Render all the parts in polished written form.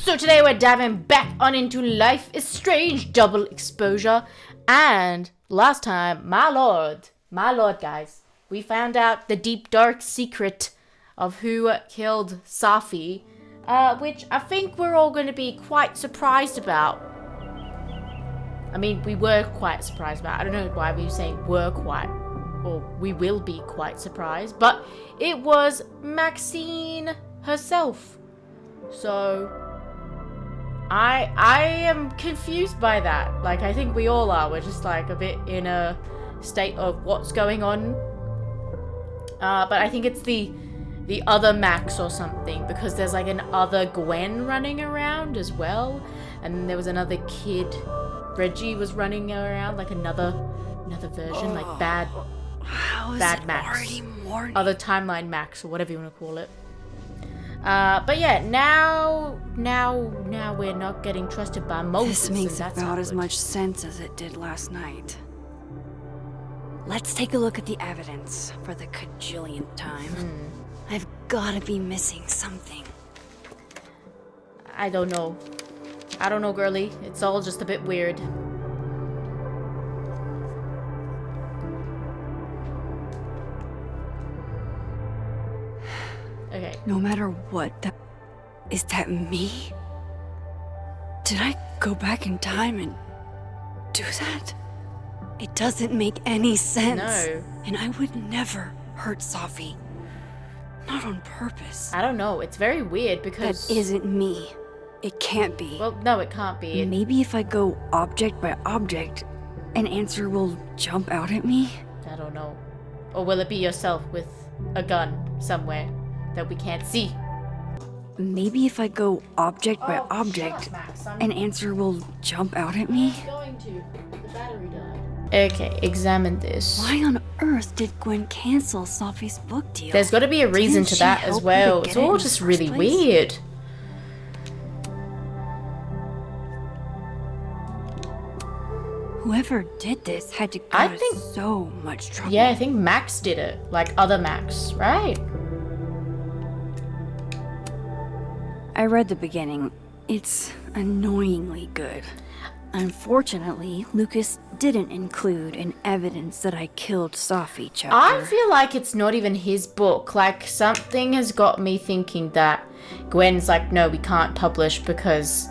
So today we're diving back on into Life is Strange Double Exposure. And last time, my lord guys, we found out the deep dark secret of who killed Safi, which I think we're all going to be quite surprised about. I mean, we were quite surprised about. I don't know why we were saying were quite, or we will be quite surprised, but it was Maxine herself. So I am confused by that. Like, I think we all are. We're just like a bit in a state of what's going on. But I think it's the other Max or something, because there's like an other Gwen running around as well, and there was another kid. Reggie was running around, like another version, like bad Max, other timeline Max, or whatever you want to call it. But yeah, now we're not getting trusted by Moses. This makes about as much sense as it did last night. Let's take a look at the evidence for the cajillionth time. I've gotta be missing something. I don't know, girly. It's all just a bit weird. Okay. No matter what, is that me? Did I go back in time and do that? It doesn't make any sense. No. And I would never hurt Safi. Not on purpose. I don't know. It's very weird because... That isn't me. It can't be. Well, no, it can't be. Maybe if I go object by object, an answer will jump out at me? I don't know. Or will it be yourself with a gun somewhere that we can't see? Maybe if I go object by object, an answer will jump out at me? Going to. The battery died. Okay, examine this. Why on earth did Gwen cancel Safi's book deal? There's got to be a reason to that as well. It's all just really weird. Whoever did this had to go to so much trouble. Yeah, I think Max did it. Like other Max, right? I read the beginning. It's annoyingly good. Unfortunately, Lucas didn't include an evidence that I killed Safi chapter. I feel like it's not even his book. Like, something has got me thinking that Gwen's like, no, we can't publish because,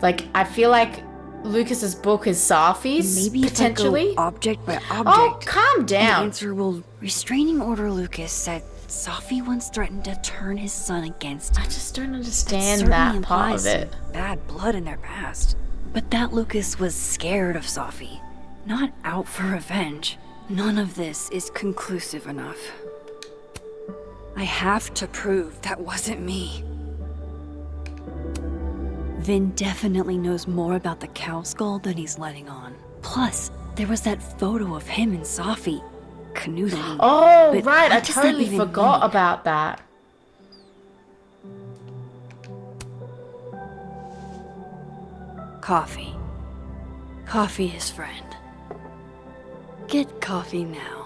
like, I feel like Lucas's book is Safi's, maybe potentially. If I go object by object. Oh, calm down. The answer will... Restraining Order Lucas said Safi once threatened to turn his son against him. I just don't understand that part of it. Bad blood in their past. But that Lucas was scared of Safi, not out for revenge. None of this is conclusive enough. I have to prove that wasn't me. Vin definitely knows more about the cow skull than he's letting on. Plus, there was that photo of him and Safi canoodling. Oh, right, I totally forgot about that. Coffee. Coffee is friend. Get coffee now.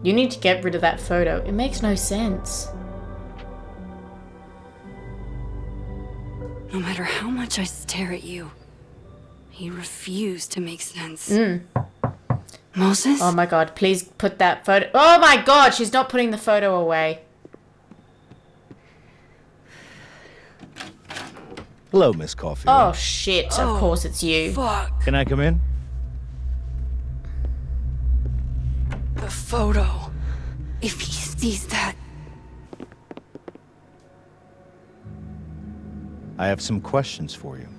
You need to get rid of that photo. It makes no sense. No matter how much I stare at you, you refuse to make sense. Moses? Oh my god, please put that photo... Oh my god, she's not putting the photo away. Hello, Miss Coffee. Oh shit, of course it's you. Fuck. Can I come in? The photo. If he sees that... I have some questions for you.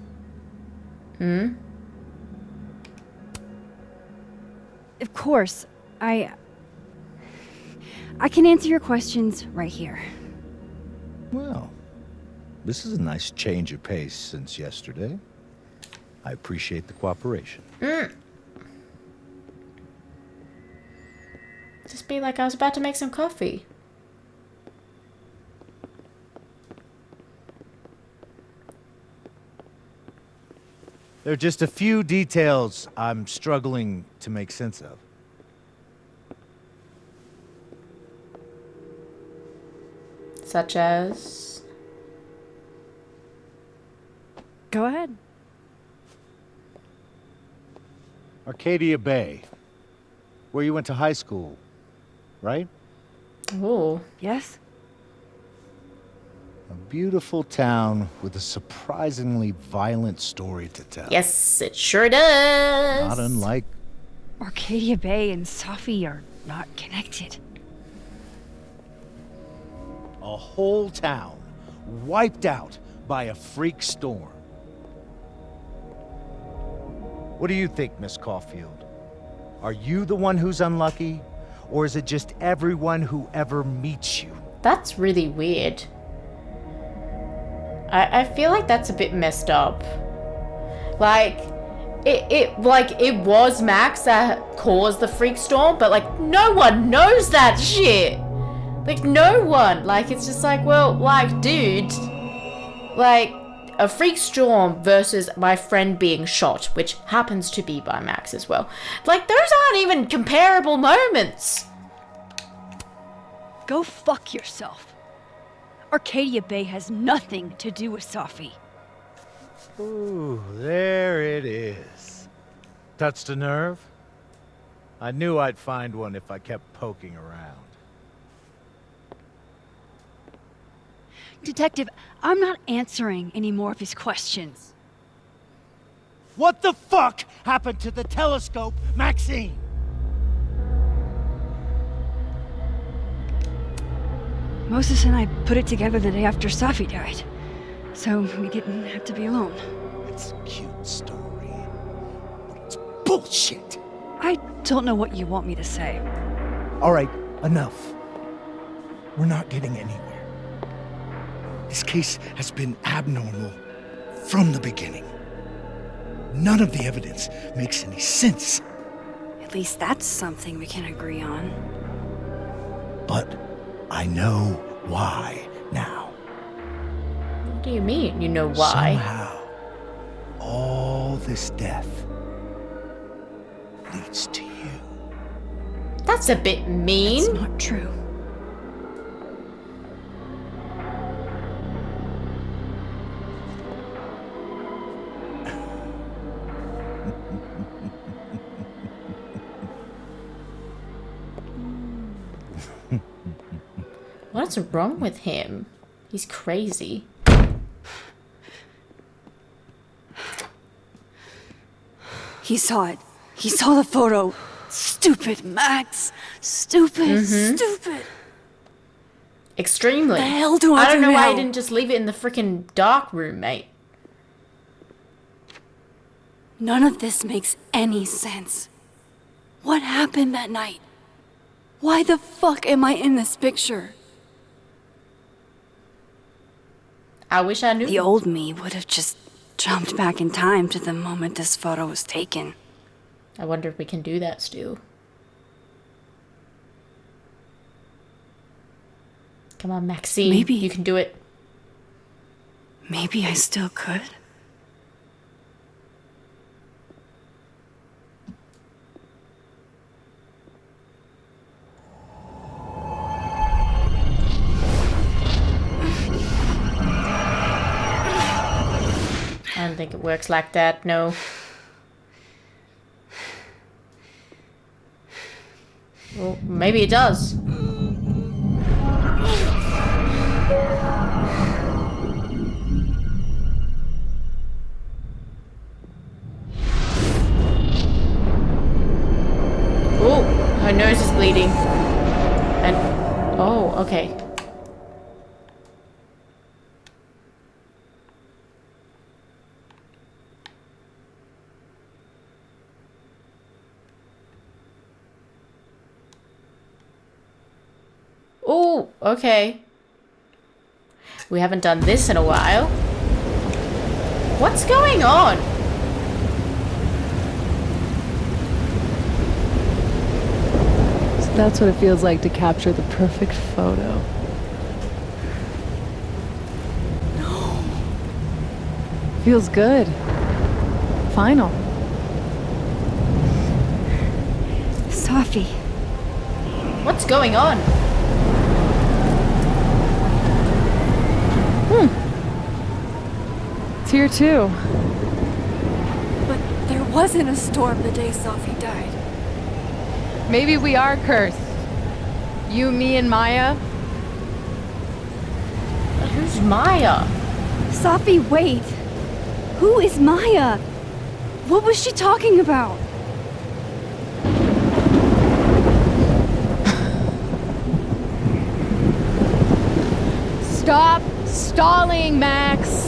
Of course. I can answer your questions right here. Well, this is a nice change of pace since yesterday. I appreciate the cooperation. Just be like I was about to make some coffee. There are just a few details I'm struggling to make sense of. Such as... Go ahead. Arcadia Bay. Where you went to high school, right? Oh. Yes? A beautiful town with a surprisingly violent story to tell. Yes, it sure does. Not unlike... Arcadia Bay and Safi are not connected. a whole town wiped out by a freak storm. What do you think, Miss Caulfield? Are you the one who's unlucky? Or is it just everyone who ever meets you? That's really weird. I feel like that's a bit messed up. Like, it was Max that caused the freak storm, but like no one knows that shit. Like no one. Like it's just like, well, like dude, like a freak storm versus my friend being shot, which happens to be by Max as well. Like those aren't even comparable moments. Go fuck yourself. Arcadia Bay has nothing to do with Safi. Ooh, there it is. Touched a nerve? I knew I'd find one if I kept poking around. Detective, I'm not answering any more of his questions. What the fuck happened to the telescope, Maxine? Moses and I put it together the day after Safi died, so we didn't have to be alone. It's a cute story, but it's bullshit. I don't know what you want me to say. All right, enough. We're not getting anywhere. This case has been abnormal from the beginning. None of the evidence makes any sense. At least that's something we can agree on. But I know why now. What do you mean? You know why? Somehow, all this death leads to you. That's a bit mean. It's not true. What's wrong with him? He's crazy. He saw it. He saw the photo. Stupid, Max. Stupid, stupid. Extremely. The hell do I don't do know why now? he didn't just leave it in the freaking dark room, mate. None of this makes any sense. What happened that night? Why the fuck am I in this picture? I wish I knew. The old me would have just jumped back in time to the moment this photo was taken. I wonder if we can do that, Stu. Come on, Maxine. Maybe. You can do it. Maybe I still could. I don't think it works like that, no. Well, maybe it does. Oh, her nose is bleeding. And, oh, okay. Oh, okay. We haven't done this in a while. What's going on? So that's what it feels like to capture the perfect photo. No. Feels good. Final. Safi. What's going on? It's here too. But there wasn't a storm the day Safi died. Maybe we are cursed. You, me, and Maya. But who's Maya? Safi, wait. Who is Maya? What was she talking about? Stop stalling, Max.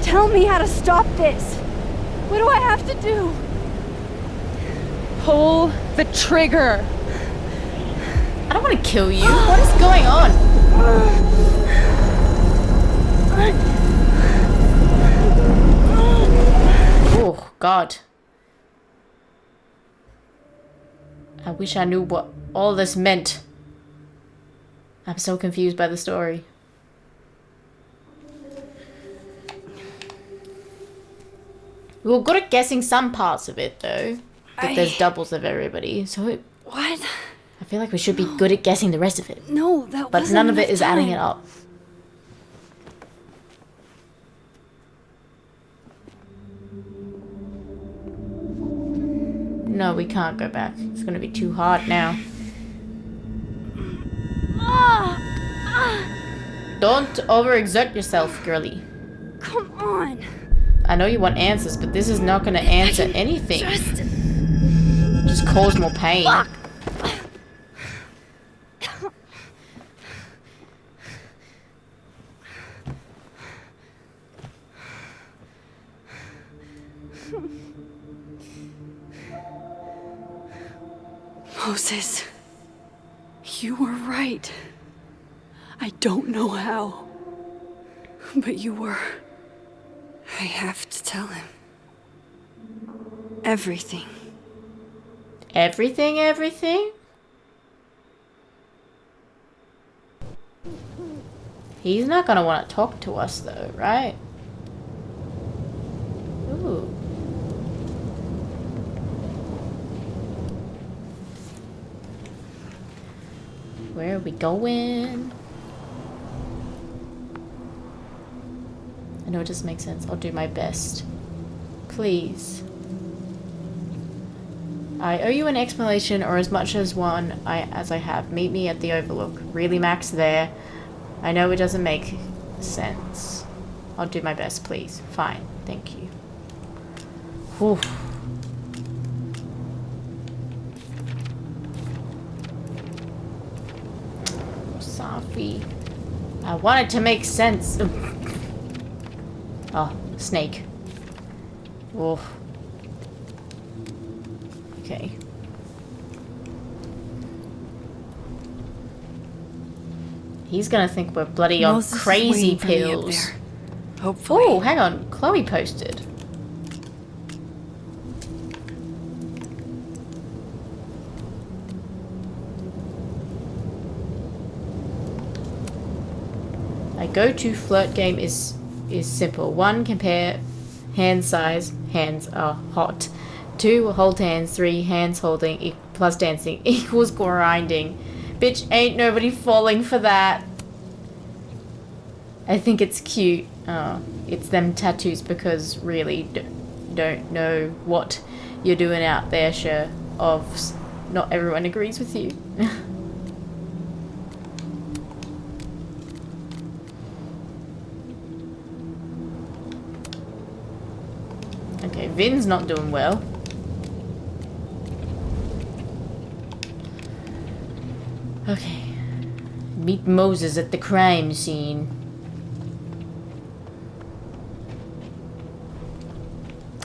Tell me how to stop this. What do I have to do? Pull the trigger. I don't want to kill you. What is going on? Oh, God. I wish I knew what all this meant. I'm so confused by the story. We were good at guessing some parts of it, though. That there's doubles of everybody, so What? I feel like we should be good at guessing the rest of it. No, that But wasn't none of it enough is adding time. it up. No, we can't go back. It's gonna be too hard now. Don't overexert yourself, girly. Come on. I know you want answers, but this is not gonna answer anything. Just cause more pain. Fuck. Moses, you were right. I don't know how, but you were. I have to tell him. Everything. Everything, everything? He's not gonna want to talk to us though, right? Ooh. Where are we going? I know it doesn't make sense. I'll do my best. Please. I owe you an explanation, or as much as one as I have. Meet me at the Overlook. Really, Max, there. I know it doesn't make sense. I'll do my best, please. Fine. Thank you. Whew. Safi. I want it to make sense. Oh, snake. Oh. Okay. He's gonna think we're bloody on Moses is crazy waiting for me up pills. there. Hopefully. Oh, hang on. Chloe posted. My go-to flirt game is simple. 1, compare hand size. Hands are hot. 2, hold hands. 3, hands holding plus dancing equals grinding. Bitch, ain't nobody falling for that. I think it's cute. Oh, it's them tattoos because really don't know what you're doing out there, sure. Not everyone agrees with you. Okay, Vin's not doing well. Okay. Meet Moses at the crime scene.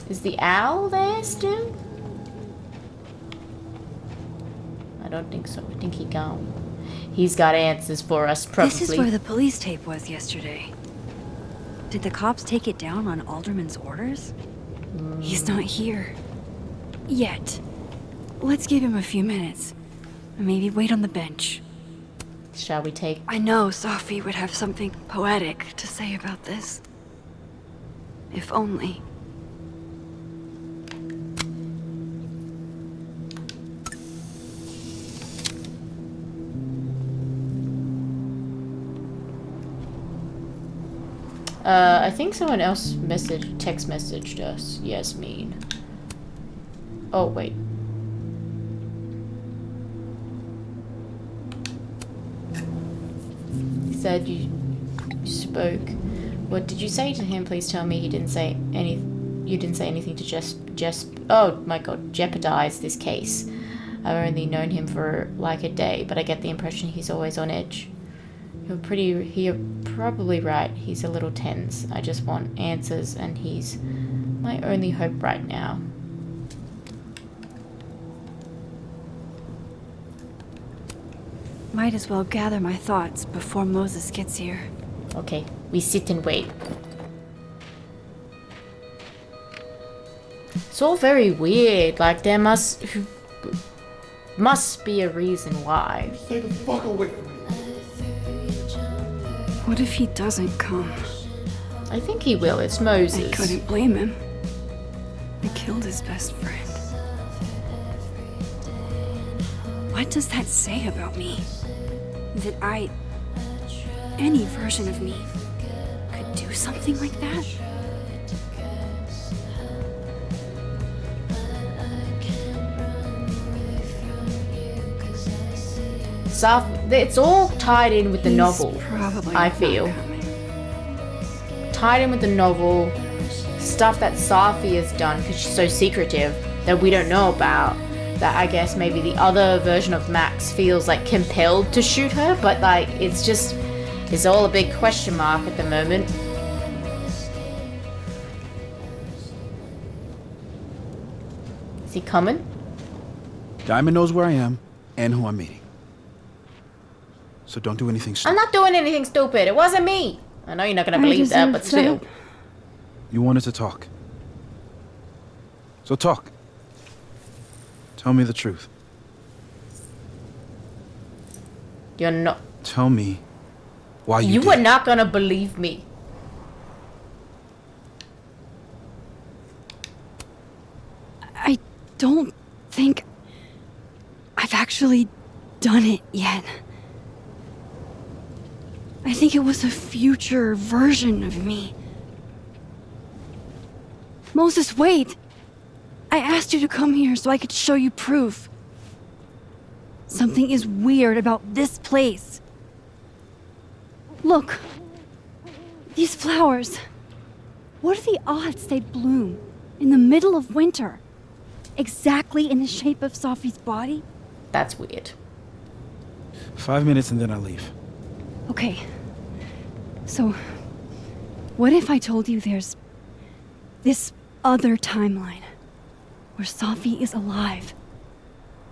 Is the owl there still? I don't think so. I think he gone. He's got answers for us, probably. This is where the police tape was yesterday. Did the cops take it down on Alderman's orders? He's not here. Yet. Let's give him a few minutes. Maybe wait on the bench. Shall we take... I know Safi would have something poetic to say about this. If only. I think someone else text messaged us. Yasmin. Oh, wait. He said you spoke. What did you say to him? Please tell me you didn't say anything to oh my god, jeopardize this case. I've only known him for like a day, but I get the impression he's always on edge. You're probably right. He's a little tense. I just want answers, and he's my only hope right now. Might as well gather my thoughts before Moses gets here. Okay, we sit and wait. It's all very weird. Like, there must be a reason why. Stay the fuck away from me. What if he doesn't come? I think he will. It's I Moses. couldn't blame him. I killed his best friend. What does that say about me? That any version of me, could do something like that? It's all tied in with the He's novel, probably I not feel. coming. Tied in with the novel, stuff that Safi has done because she's so secretive that we don't know about. That I guess maybe the other version of Max feels like compelled to shoot her, but like it's all a big question mark at the moment. Is he coming? Diamond knows where I am and who I'm meeting. So don't do anything I'm stupid. not doing anything stupid. It wasn't me. I know you're not gonna believe that, but still. You wanted to talk. So talk. Tell me the truth. You're not. Tell me why you You did were it. not gonna believe me. I don't think I've actually done it yet. I think it was a future version of me. Moses, wait! I asked you to come here so I could show you proof. Something is weird about this place. Look. These flowers. What are the odds they'd bloom in the middle of winter? Exactly in the shape of Safi's body? That's weird. 5 minutes and then I leave. Okay. So, what if I told you there's this other timeline where Safi is alive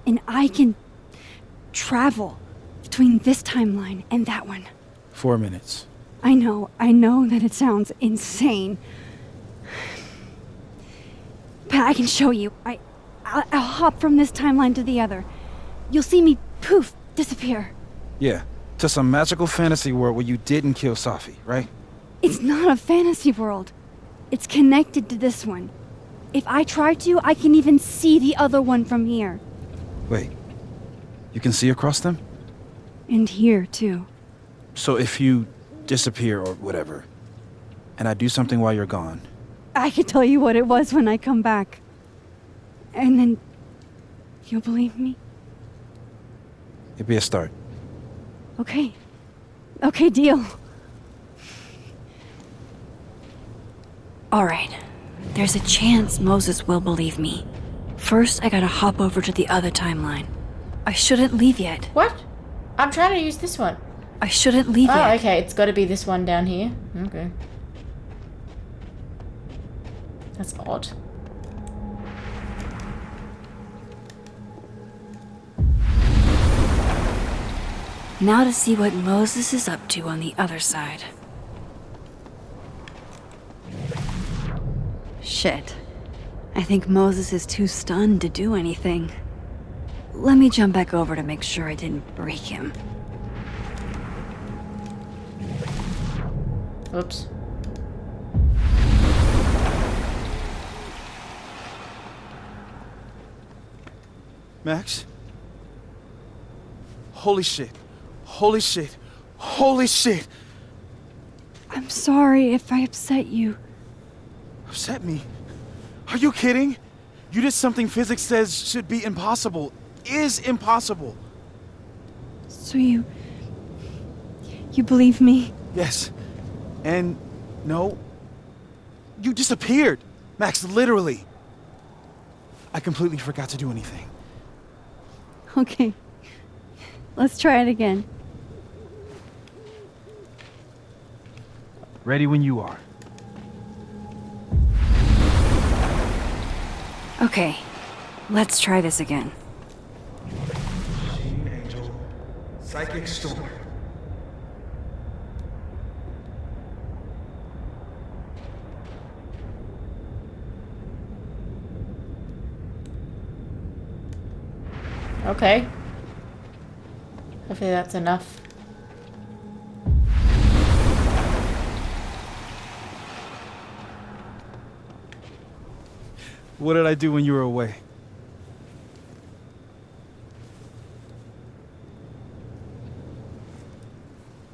and I can travel between this timeline and that one? 4 minutes. I know that it sounds insane. But I can show you. I'll hop from this timeline to the other. You'll see me, poof, disappear. Yeah, to some magical fantasy world where you didn't kill Safi, right? It's not a fantasy world. It's connected to this one. If I try to, I can even see the other one from here. Wait, you can see across them? And here, too. So if you disappear or whatever, and I do something while you're gone, I can tell you what it was when I come back. And then you'll believe me? it'd be a start. Okay. Okay, deal. All right. There's a chance Moses will believe me. First, I gotta hop over to the other timeline. I shouldn't leave yet. What? I'm trying to use this one. I shouldn't leave Oh, yet. okay. It's got to be this one down here. Okay. That's odd. Now to see what Moses is up to on the other side. Shit. I think Moses is too stunned to do anything. Let me jump back over to make sure I didn't break him. Oops. Max? Holy shit. Holy shit. Holy shit. I'm sorry if I upset you. Upset me? Are you kidding? You did something physics says should be impossible. Is impossible. So you believe me? Yes. And no. You disappeared. Max, literally. I completely forgot to do anything. Okay. Let's try it again. Ready when you are. Okay. Let's try this again. Machine Angel, Psychic Storm. Okay. Hopefully that's enough. What did I do when you were away?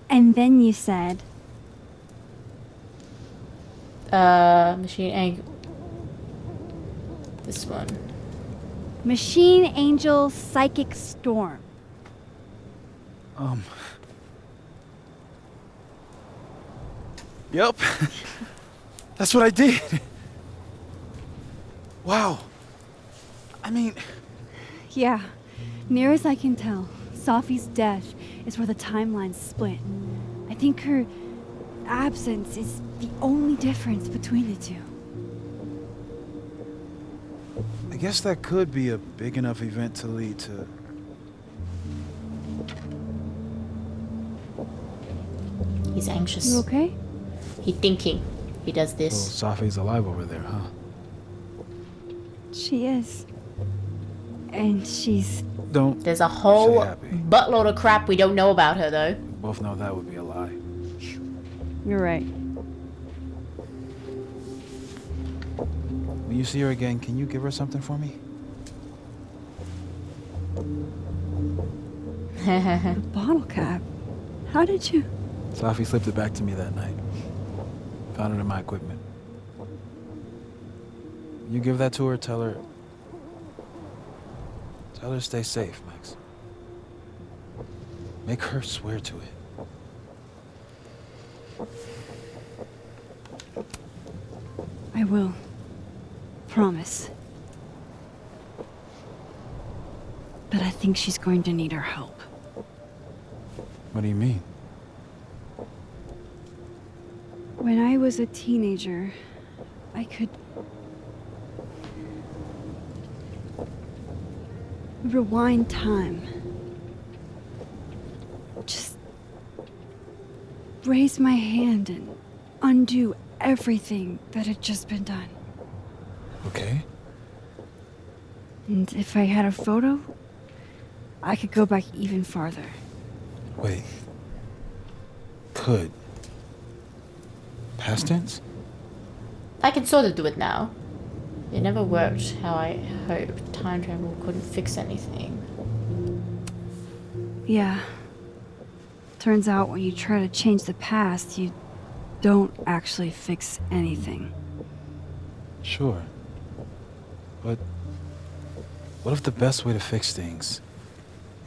And then you said, Machine Angel. This one. Machine Angel Psychic Storm. Yep. That's what I did. Wow. I mean, Yeah. Near as I can tell, Sophie's death is where the timelines split. I think her absence is the only difference between the two. I guess that could be a big enough event to lead to... He's anxious. You okay? He thinking. He does So this. Safi's alive over there, huh? She is. And she's... Don't... There's a whole Stay happy. buttload of crap we don't know about her, though. Both know that would be a lie. You're right. When you see her again, can you give her something for me? The bottle cap. How did you... Safi slipped it back to me that night. Found it in my equipment. When you give that to her, tell her to stay safe, Max. Make her swear to it. I will. Promise. But I think she's going to need our help. What do you mean? When I was a teenager, I could rewind time. Just raise my hand and undo everything that had just been done. Okay. And if I had a photo, I could go back even farther. Wait. Could. Past tense? I can sort of do it now. It never worked how I hoped. Time travel couldn't fix anything. Yeah. Turns out when you try to change the past, you don't actually fix anything. Sure. But what if the best way to fix things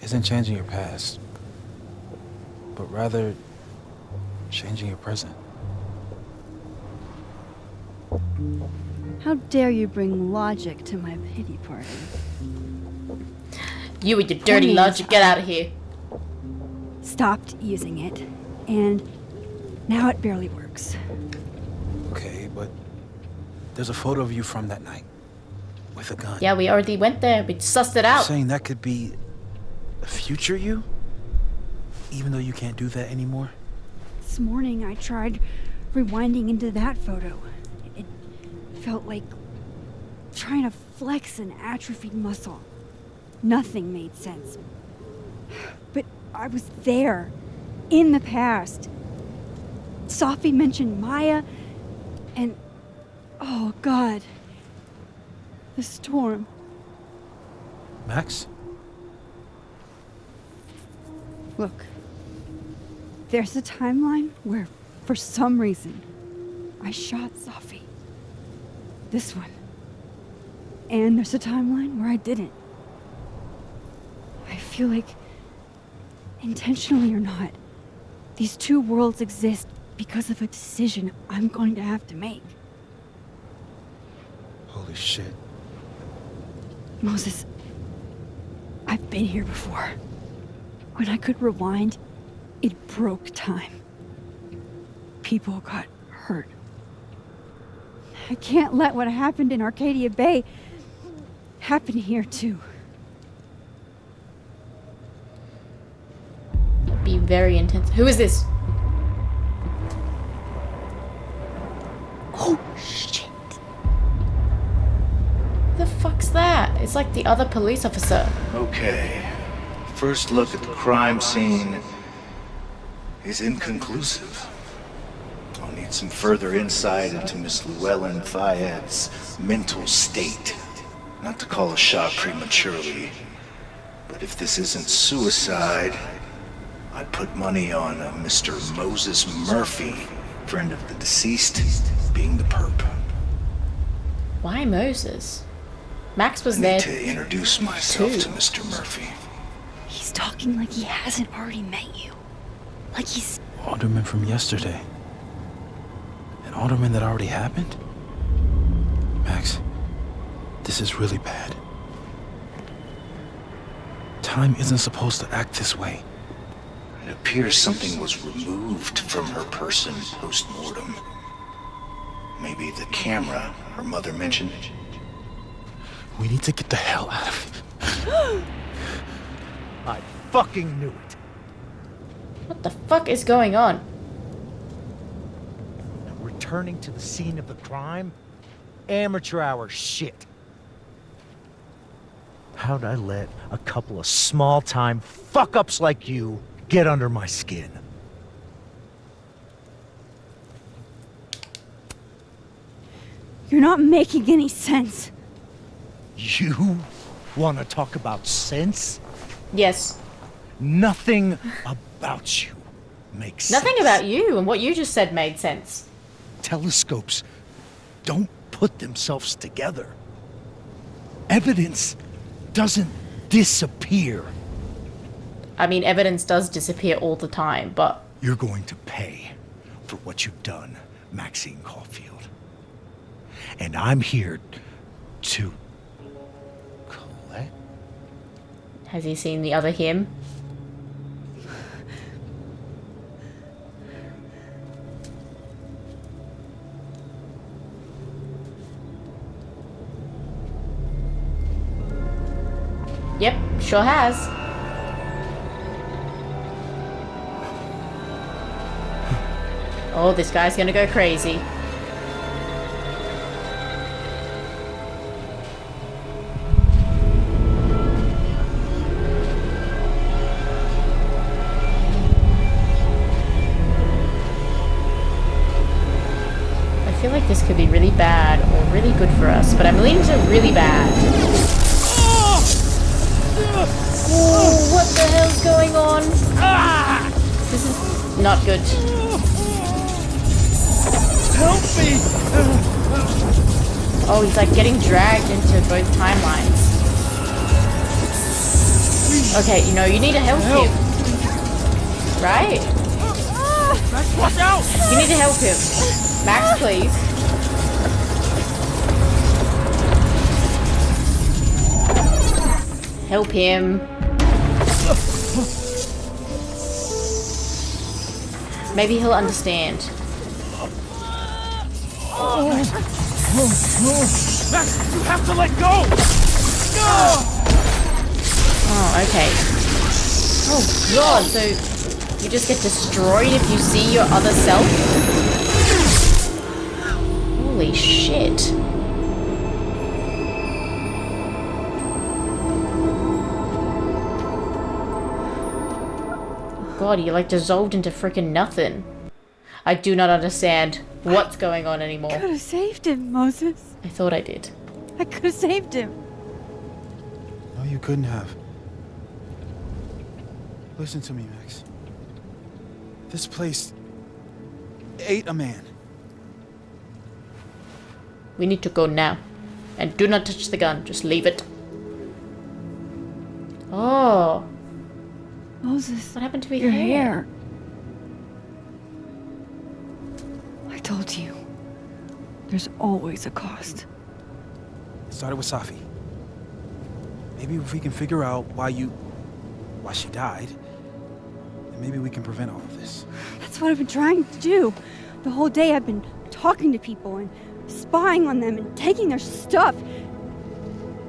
isn't changing your past, but rather changing your present? How dare you bring logic to my pity party? You with your dirty Please. logic, get out of here. Stopped using it, and now it barely works. Okay, but there's a photo of you from that night with a gun. Yeah, we already went there. We sussed it You're out. saying that could be a future you? Even though you can't do that anymore? This morning I tried rewinding into that photo. It felt like trying to flex an atrophied muscle. Nothing made sense. But I was there, in the past. Sophie mentioned Maya, and oh God, the storm. Max? Look, there's a timeline where for some reason, I shot Safi. This one. And there's a timeline where I didn't. I feel like, intentionally or not, these two worlds exist because of a decision I'm going to have to make. Holy shit. Moses, I've been here before. When I could rewind, it broke time. People got hurt. I can't let what happened in Arcadia Bay happen here too. It'd be very intense. Who is this? Oh, shit. The fuck's that? It's like the other police officer. Okay. First look at the crime scene is inconclusive. I'll need some further insight into Miss Llewellyn Fayette's mental state. Not to call a shot prematurely, but if this isn't suicide, I'd put money on a Mr. Moses Murphy, friend of the deceased, being the perp. Why Moses? Max was I there need to introduce myself too. to Mr. Murphy. He's talking like he hasn't already met you. Like he's... Alderman from yesterday. An alderman that already happened? Max, this is really bad. Time isn't supposed to act this way. It appears something was removed from her person post-mortem. Maybe the camera her mother mentioned. We need to get the hell out of here. I fucking knew it. What the fuck is going on? And returning to the scene of the crime? Amateur hour shit. How'd I let a couple of small-time fuck-ups like you get under my skin? You're not making any sense. You want to talk about sense? Yes. Nothing about you makes Nothing sense. about you and what you just said made sense. Telescopes don't put themselves together. Evidence doesn't disappear. I mean, evidence does disappear all the time, but You're going to pay for what you've done, Maxine Caulfield. And I'm here to collect. has he seen the other him? Yep, sure has. Oh, this guy's gonna go crazy. I feel like this could be really bad or really good for us, but I'm leaning to really bad. Oh, what the hell's going on? This is not good. Help me! Oh, he's like getting dragged into both timelines. Okay, you know, you need to help him. Right? Watch out! You need to help him. Max, please. Help him. Maybe he'll understand. Max, you have to let go! Oh, okay. Oh god, so you just get destroyed if you see your other self? Holy shit. God, you like dissolved into freaking nothing. I do not understand what's going on anymore. Could have saved him, Moses. I thought I did. I could have saved him. No, you couldn't have. Listen to me, Max. This place ate a man. We need to go now. And do not touch the gun. Just leave it. Oh. Moses, What happened to your your hair. I told you. There's always a cost. It started with Safi. Maybe if we can figure out why she died, then maybe we can prevent all of this. That's what I've been trying to do. The whole day I've been talking to people and spying on them and taking their stuff.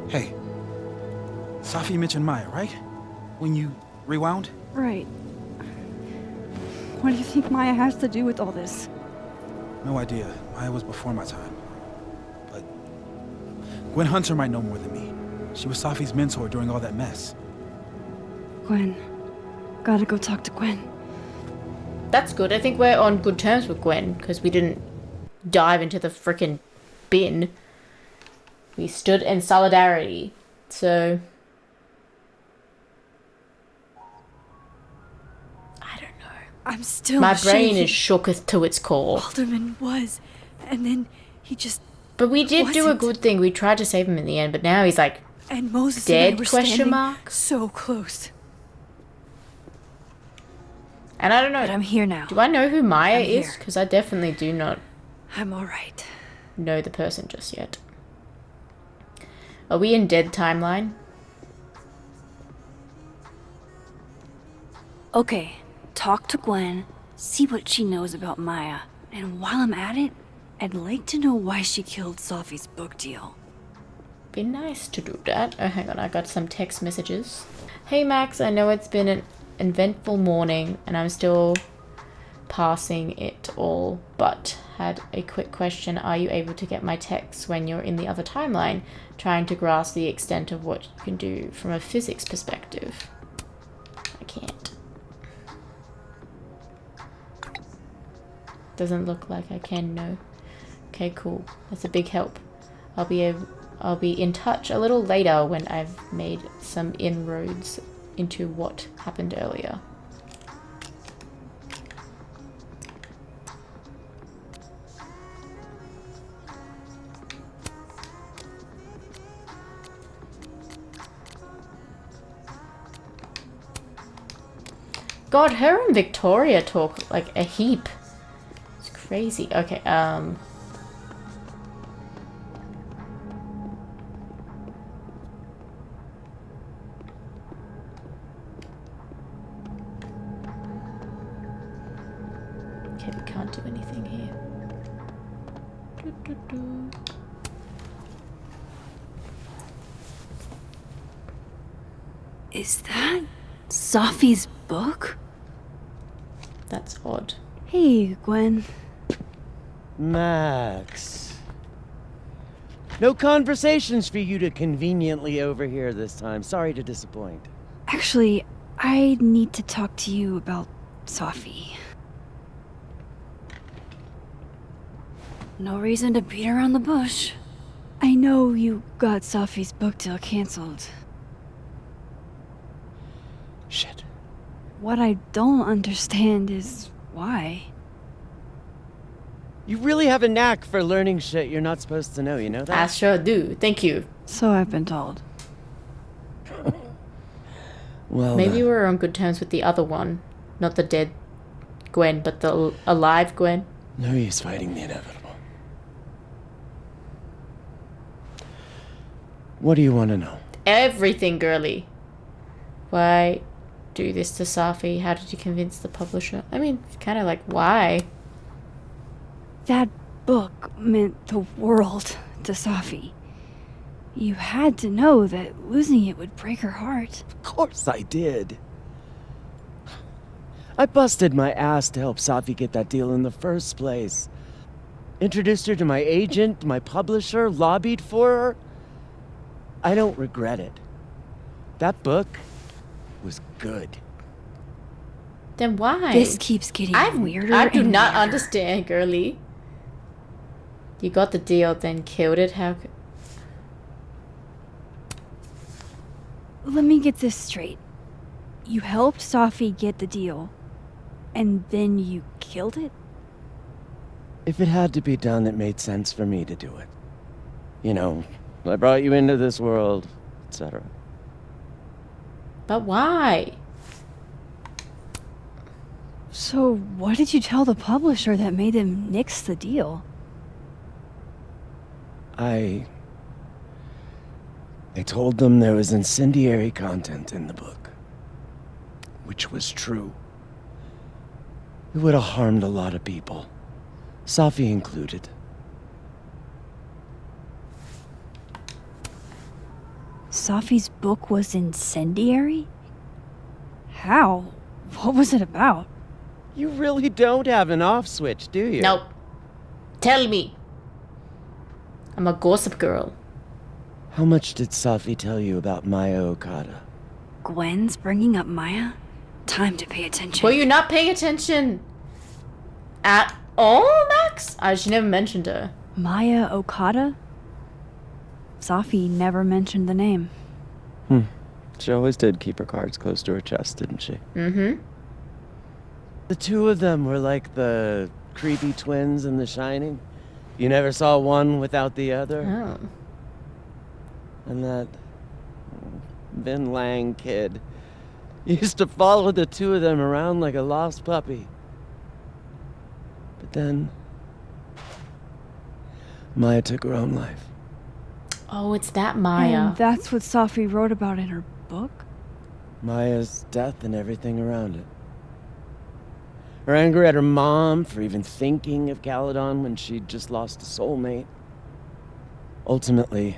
Hey, Safi mentioned Maya, right? When you rewound? Right. What do you think Maya has to do with all this? No idea. Maya was before my time. But Gwen Hunter might know more than me. She was Safi's mentor during all that mess. Gwen. Gotta go talk to Gwen. That's good. I think we're on good terms with Gwen because we didn't dive into the frickin' bin. We stood in solidarity. So I don't know. I'm still My brain shaking. is shooketh to its core. Alderman was, and then he just... But we did do a wasn't. good thing. We tried to save him in the end, but now he's like, And Moses Dead, and I were question standing mark? so close. and I don't know. But I'm here now. Do I know who Maya I'm is? here. Because I definitely do not I'm alright. know the person just yet. Are we in dead timeline? Okay, talk to Gwen, see what she knows about Maya, and while I'm at it, I'd like to know why she killed Safi's book deal. Be nice to do that. Oh, hang on. I got some text messages. Hey, Max. I know it's been an eventful morning and I'm still passing it all, but had a quick question. Are you able to get my texts when you're in the other timeline? Trying to grasp the extent of what you can do from a physics perspective. I can't. Doesn't look like I can, no. Okay, cool. That's a big help. I'll be in touch a little later when I've made some inroads into what happened earlier. God, her and Victoria talk like a heap. It's crazy. Okay, okay, we can't do anything here. Doo. Is that Safi's book? That's odd. Hey, Gwen. Max. No conversations for you to conveniently overhear this time. Sorry to disappoint. Actually, I need to talk to you about Safi. No reason to beat around the bush. I know you got Safi's book deal canceled. Shit. What I don't understand is why. You really have a knack for learning shit you're not supposed to know, you know I that? sure do. Thank you. So I've been told. Well, Maybe we're on good terms with the other one. Not the dead Gwen, but the alive Gwen. no use fighting the inevitable. What do you want to know? Everything, girly. Why do this to Safi? How did you convince the publisher? I mean, it's kind of like, why? That book meant the world to Safi. You had to know that losing it would break her heart. Of course I did. I busted my ass to help Safi get that deal in the first place. Introduced her to my agent, my publisher, lobbied for her. I don't regret it. That book was good. Then why? This keeps getting weirder. I do and not weirder. understand, girly. You got the deal, then killed it. How? Let me get this straight. You helped Safi get the deal, and then you killed it? If it had to be done, it made sense for me to do it. You know, I brought you into this world, etc. But why? So, what did you tell the publisher that made them nix the deal? I told them there was incendiary content in the book. Which was true. It would have harmed a lot of people. Safi included. Safi's book was incendiary? How? What was it about? You really don't have an off switch, do you? Nope. Tell me. I'm a gossip girl. How much did Safi tell you about Maya Okada? Gwen's bringing up Maya? Time to pay attention. Were you not paying attention at all, Max? She never mentioned her. Maya Okada? Safi never mentioned the name. She always did keep her cards close to her chest, didn't she? Mm-hmm. The two of them were like the creepy twins in The Shining. You never saw one without the other. Oh. And that Vin Lang kid used to follow the two of them around like a lost puppy. But then Maya took her own life. Oh, it's that Maya. And that's what Safi wrote about in her book? Maya's death and everything around it. Her anger at her mom for even thinking of Caledon when she'd just lost a soulmate. Ultimately,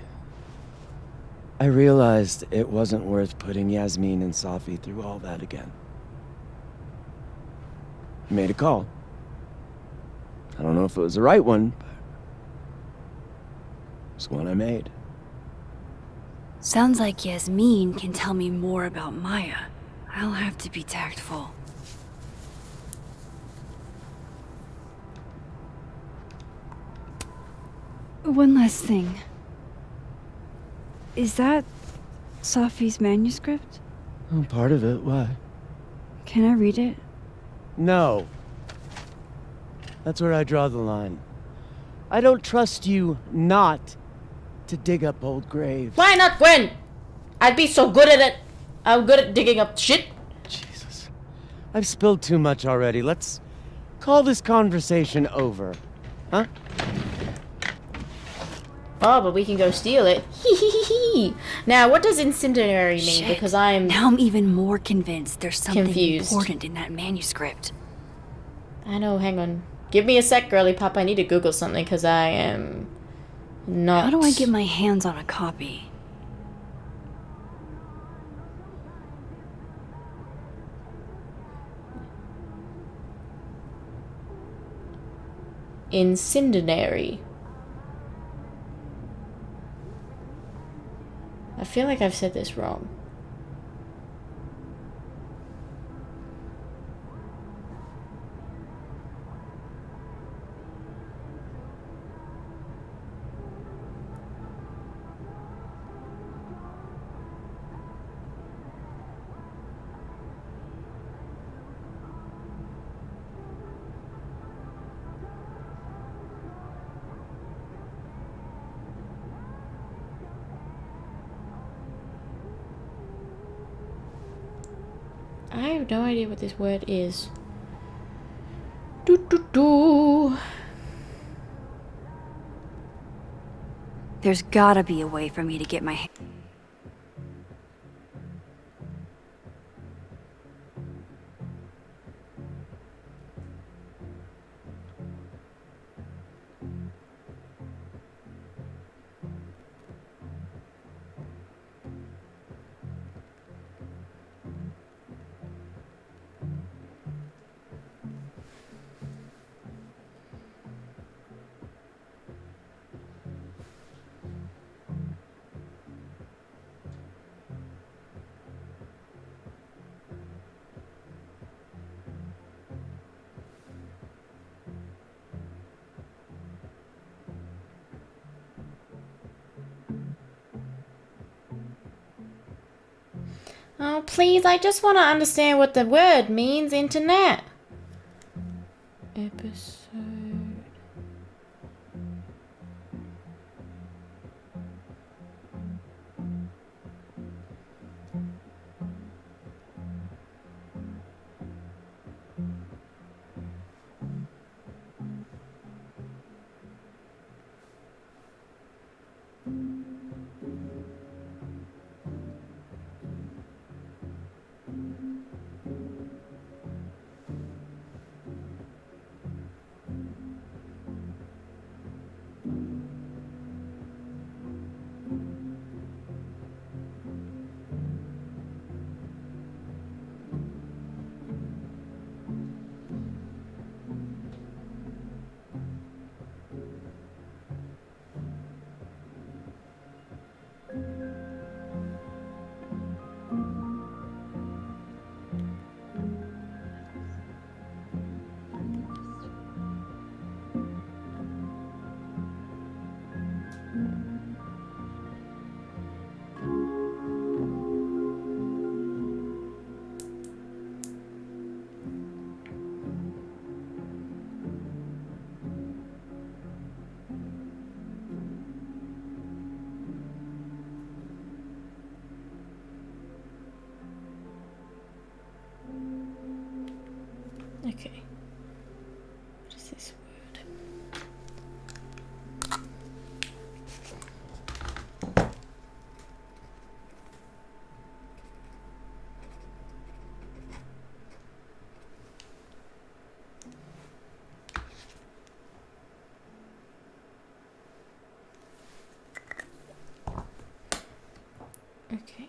I realized it wasn't worth putting Yasmin and Safi through all that again. I made a call. I don't know if it was the right one, but it's one I made. Sounds like Yasmin can tell me more about Maya. I'll have to be tactful. One last thing. Is that Safi's manuscript? Oh, part of it, why? Can I read it? No. That's where I draw the line. I don't trust you not to dig up old graves. Why not Gwen? I'd be so good at it. I'm good at digging up shit. Jesus. I've spilled too much already. Let's call this conversation over. Huh? Oh, but we can go steal it. Now, what does incendiary mean? Shit. Because I'm Now I'm even more convinced there's something confused. important in that manuscript. I know, hang on. Give me a sec, girly pop. I need to Google something because I am not. How do I get my hands on a copy? Incendiary. I feel like I've said this wrong. I have no idea what this word is. Do. There's gotta be a way for me to get my Oh, please, I just want to understand what the word means, internet. Episode Okay. What is this word? Okay.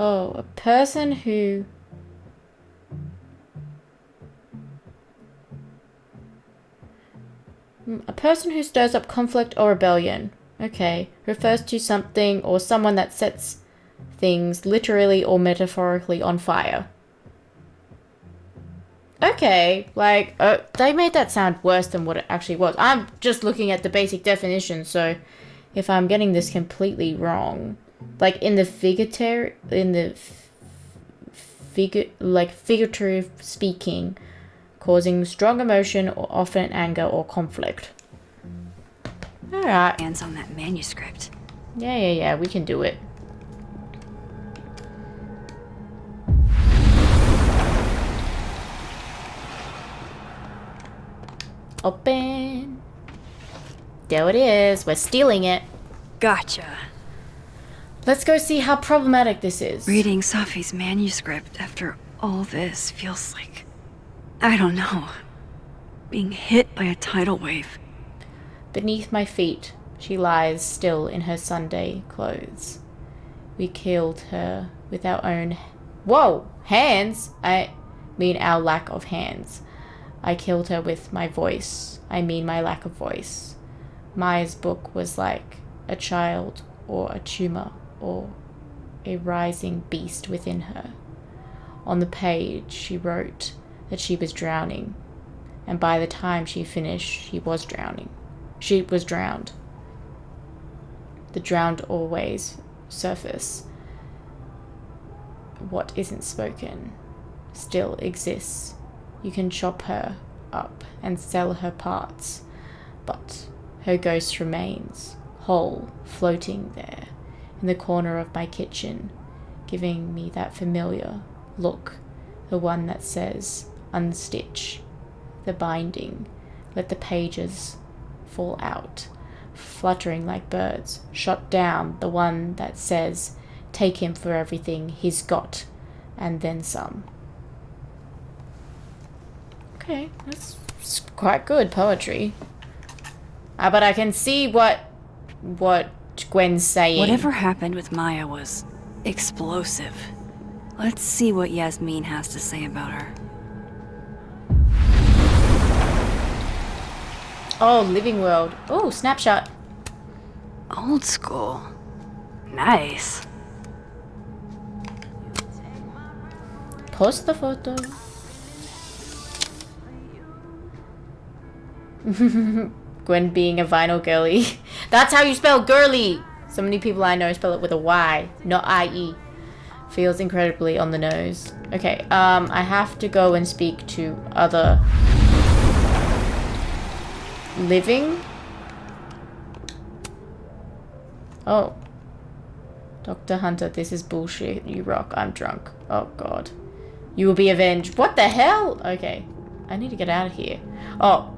Oh, a person who stirs up conflict or rebellion. Okay. Refers to something or someone that sets things literally or metaphorically on fire. Okay, like, they made that sound worse than what it actually was. I'm just looking at the basic definition, so if I'm getting this completely wrong, like in the figurative speaking, causing strong emotion or often anger or conflict. Alright. Hands on that manuscript. Yeah, we can do it. Open. There it is. We're stealing it. Gotcha. Let's go see how problematic this is. Reading Safi's manuscript after all this feels like, I don't know, being hit by a tidal wave. Beneath my feet, she lies still in her Sunday clothes. We killed her with our own... Whoa! Hands? I mean our lack of hands. I killed her with my voice. I mean my lack of voice. Maya's book was like a child or a tumor or a rising beast within her. On the page, she wrote that she was drowning, and by the time she finished, she was drowning. She was drowned. The drowned always surface. What isn't spoken still exists. You can chop her up and sell her parts, but her ghost remains, whole, floating there in the corner of my kitchen, giving me that familiar look, the one that says, unstitch the binding, let the pages fall out, fluttering like birds, shot down, the one that says, take him for everything he's got, and then some. Okay, that's quite good poetry. But I can see what Gwen's saying. Whatever happened with Maya was explosive. Let's see what Yasmin has to say about her. Oh, Living World. Oh, snapshot. Old school. Nice. Post the photo. Gwen being a vinyl girly. That's how you spell girly. So many people I know spell it with a Y, not I-E. Feels incredibly on the nose. Okay, I have to go and speak to other living. Oh. Dr. Hunter, this is bullshit. You rock. I'm drunk. Oh god. You will be avenged. What the hell? Okay. I need to get out of here. Oh.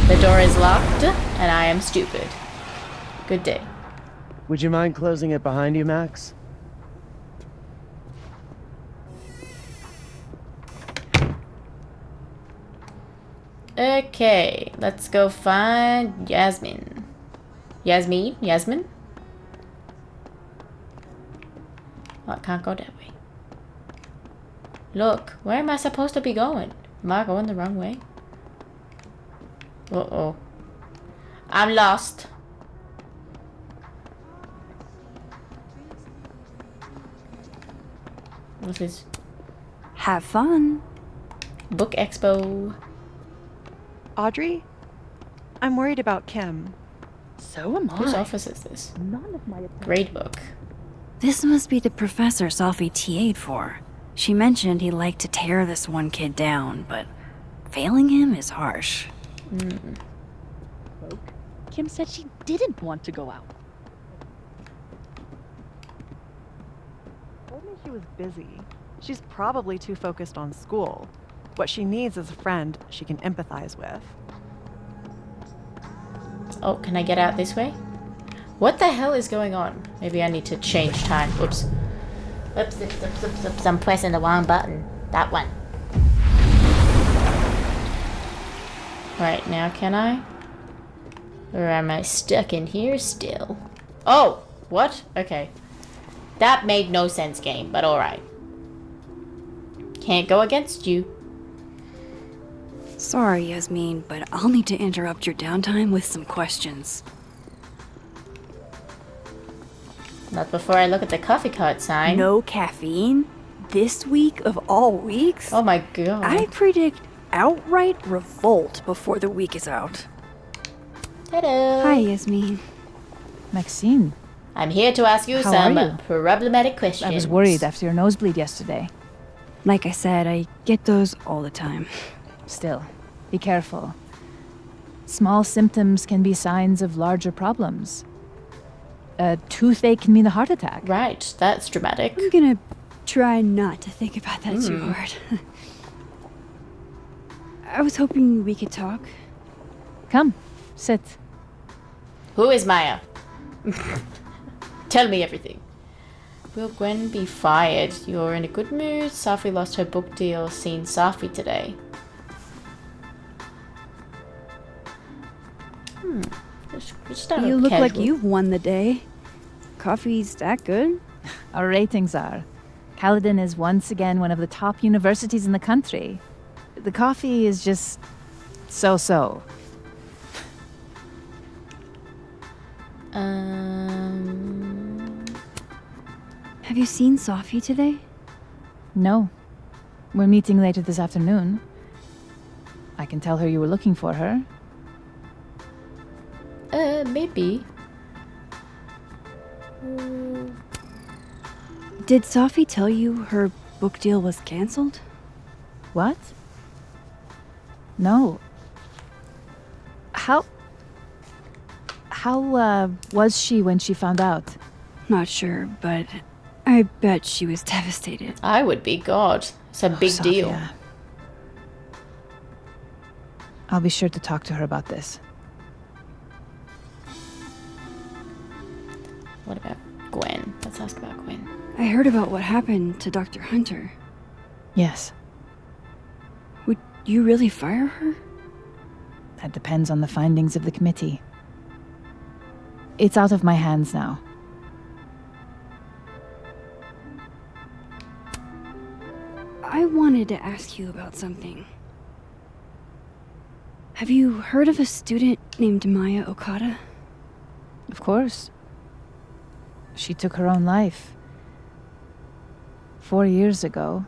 The door is locked, and I am stupid. Good day. Would you mind closing it behind you, Max? Okay, let's go find Yasmin. Yasmin? Oh, I can't go that way. Look, where am I supposed to be going? Am I going the wrong way? Uh-oh. I'm lost. What's this? Have fun. Book Expo. Audrey? I'm worried about Kim. So am I. Whose office is this? None of my Grade book. This must be the professor Safi TA'd for. She mentioned he liked to tear this one kid down, but failing him is harsh. Kim said she didn't want to go out. Told me she was busy. She's probably too focused on school. What she needs is a friend she can empathize with. Oh, can I get out this way? What the hell is going on? Maybe I need to change time. Oops. Oops. I'm pressing the wrong button. That one. Right, now can I? Or am I stuck in here still? Oh! What? Okay. That made no sense, game, but alright. Can't go against you. Sorry, Yasmin, but I'll need to interrupt your downtime with some questions. Not before I look at the coffee cart sign. No caffeine? This week of all weeks? Oh my god. I predict outright revolt before the week is out. Hello. Hi, Yasmin. Maxine, I'm here to ask you How some are you? problematic questions. I was worried after your nosebleed yesterday. Like I said, I get those all the time. Still, be careful. Small symptoms can be signs of larger problems. A toothache can mean a heart attack. Right, that's dramatic. I'm gonna try not to think about that too hard. I was hoping we could talk. Come, sit. Who is Maya? Tell me everything. Will Gwen be fired? You're in a good mood. Safi lost her book deal. Seen Safi today. Just a You look like casual- you've won the day. Coffee's that good? Our ratings are. Caledon is once again one of the top universities in the country. The coffee is just so-so. Have you seen Safi today? No. We're meeting later this afternoon. I can tell her you were looking for her. Maybe. Did Safi tell you her book deal was cancelled? What? No. How was she when she found out? Not sure, but I bet she was devastated. I would be. God, it's a big deal. Sophia. I'll be sure to talk to her about this. What about Gwen? Let's ask about Gwen. I heard about what happened to Dr. Hunter. Yes, Would you really fire her? that depends on the findings of the committee. It's out of my hands now. I wanted to ask you about something. Have you heard of a student named Maya Okada? Of course. She took her own life. 4 years ago.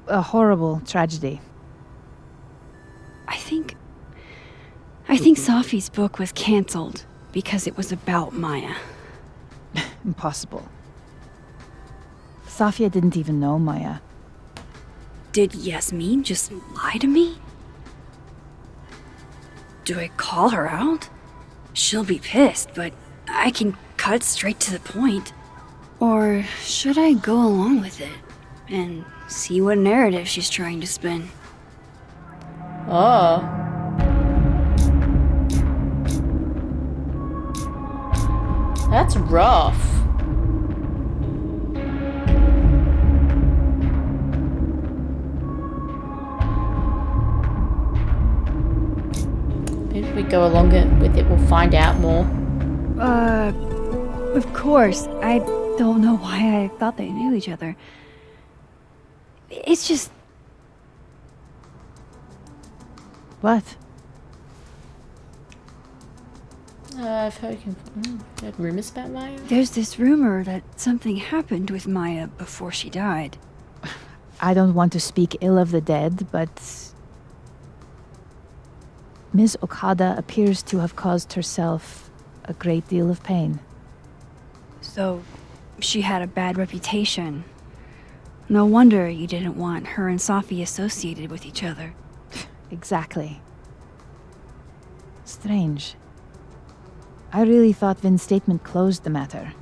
A horrible tragedy. I think Safi's book was cancelled because it was about Maya. Impossible. Safia didn't even know Maya. Did Yasmin just lie to me? Do I call her out? She'll be pissed, but I can cut straight to the point. Or should I go along with it and see what narrative she's trying to spin? Oh. That's rough. Maybe if we go along with it, we'll find out more. Of course. I don't know why I thought they knew each other. It's just... What? I've heard rumors about Maya. There's this rumor that something happened with Maya before she died. I don't want to speak ill of the dead, but Ms. Okada appears to have caused herself a great deal of pain. So, she had a bad reputation. No wonder you didn't want her and Sophie associated with each other. Exactly. Strange. I really thought Vin's statement closed the matter.